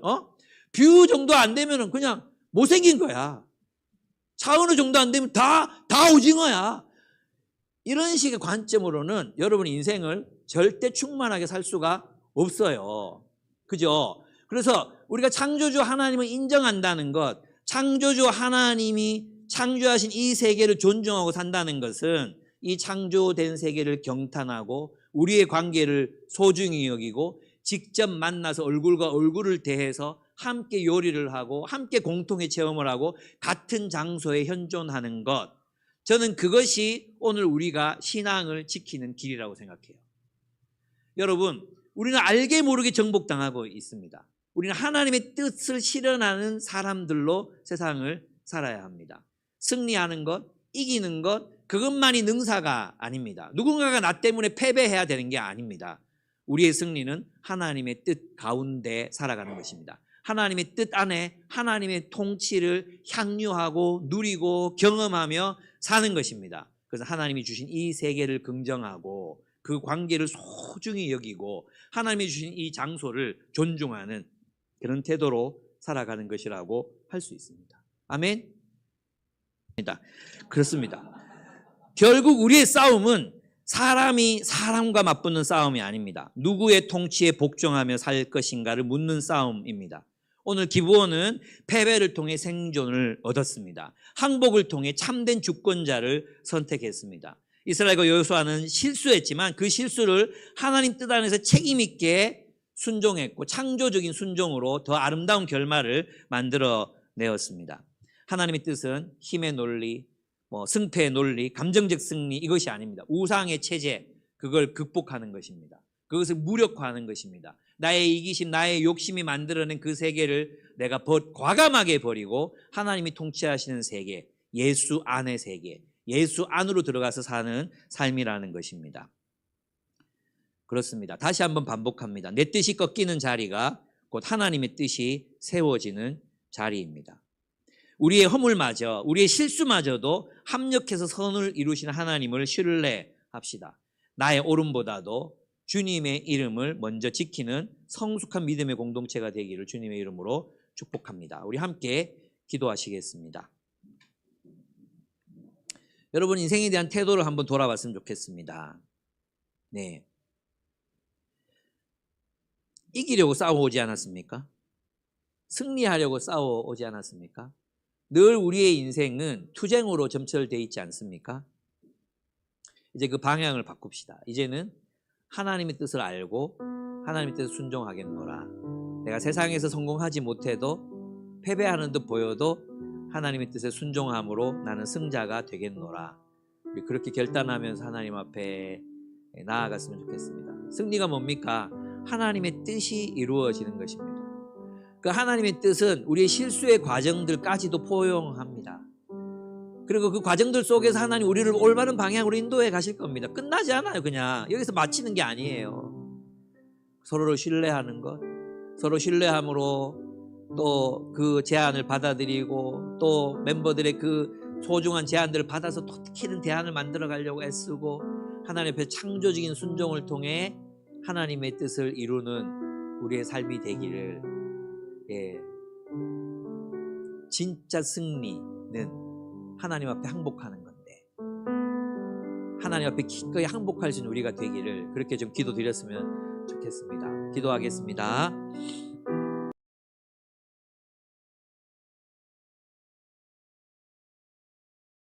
뷰 정도 안 되면은 그냥 못생긴 거야. 차은우 정도 안 되면 다 오징어야. 이런 식의 관점으로는 여러분 인생을 절대 충만하게 살 수가 없어요. 그죠? 그래서 우리가 창조주 하나님을 인정한다는 것, 창조주 하나님이 창조하신 이 세계를 존중하고 산다는 것은 이 창조된 세계를 경탄하고 우리의 관계를 소중히 여기고 직접 만나서 얼굴과 얼굴을 대해서 함께 요리를 하고 함께 공통의 체험을 하고 같은 장소에 현존하는 것, 저는 그것이 오늘 우리가 신앙을 지키는 길이라고 생각해요. 여러분, 우리는 알게 모르게 정복당하고 있습니다. 우리는 하나님의 뜻을 실현하는 사람들로 세상을 살아야 합니다. 승리하는 것, 이기는 것, 그것만이 능사가 아닙니다. 누군가가 나 때문에 패배해야 되는 게 아닙니다. 우리의 승리는 하나님의 뜻 가운데 살아가는 것입니다. 하나님의 뜻 안에 하나님의 통치를 향유하고 누리고 경험하며 사는 것입니다. 그래서 하나님이 주신 이 세계를 긍정하고 그 관계를 소중히 여기고 하나님이 주신 이 장소를 존중하는 그런 태도로 살아가는 것이라고 할 수 있습니다. 아멘. 그렇습니다. 결국 우리의 싸움은 사람이 사람과 맞붙는 싸움이 아닙니다. 누구의 통치에 복종하며 살 것인가를 묻는 싸움입니다. 오늘 기브온은 패배를 통해 생존을 얻었습니다. 항복을 통해 참된 주권자를 선택했습니다. 이스라엘과 여호수아는 실수했지만 그 실수를 하나님 뜻 안에서 책임 있게 순종했고 창조적인 순종으로 더 아름다운 결말을 만들어 내었습니다. 하나님의 뜻은 힘의 논리, 승패의 논리, 감정적 승리 이것이 아닙니다. 우상의 체제, 그걸 극복하는 것입니다. 그것을 무력화하는 것입니다. 나의 이기심, 나의 욕심이 만들어낸 그 세계를 내가 과감하게 버리고 하나님이 통치하시는 세계, 예수 안의 세계, 예수 안으로 들어가서 사는 삶이라는 것입니다. 그렇습니다. 다시 한번 반복합니다. 내 뜻이 꺾이는 자리가 곧 하나님의 뜻이 세워지는 자리입니다. 우리의 허물마저, 우리의 실수마저도 합력해서 선을 이루시는 하나님을 신뢰합시다. 나의 옳음보다도 주님의 이름을 먼저 지키는 성숙한 믿음의 공동체가 되기를 주님의 이름으로 축복합니다. 우리 함께 기도하시겠습니다. 여러분 인생에 대한 태도를 한번 돌아봤으면 좋겠습니다. 네, 이기려고 싸워오지 않았습니까? 승리하려고 싸워오지 않았습니까? 늘 우리의 인생은 투쟁으로 점철되어 있지 않습니까? 이제 그 방향을 바꿉시다. 이제는 하나님의 뜻을 알고 하나님의 뜻을 순종하겠노라. 내가 세상에서 성공하지 못해도 패배하는 듯 보여도 하나님의 뜻에 순종함으로 나는 승자가 되겠노라. 우리 그렇게 결단하면서 하나님 앞에 나아갔으면 좋겠습니다. 승리가 뭡니까? 하나님의 뜻이 이루어지는 것입니다. 그 하나님의 뜻은 우리의 실수의 과정들까지도 포용합니다. 그리고 그 과정들 속에서 하나님 우리를 올바른 방향으로 인도해 가실 겁니다. 끝나지 않아요. 그냥 여기서 마치는 게 아니에요. 서로를 신뢰하는 것, 서로 신뢰함으로 또 그 제안을 받아들이고 또 멤버들의 그 소중한 제안들을 받아서 또 키는 대안을 만들어 가려고 애쓰고 하나님 앞에 창조적인 순종을 통해 하나님의 뜻을 이루는 우리의 삶이 되기를. 진짜 승리는 하나님 앞에 항복하는 건데 하나님 앞에 기꺼이 항복할 수 있는 우리가 되기를 그렇게 좀 기도드렸으면 좋겠습니다. 기도하겠습니다.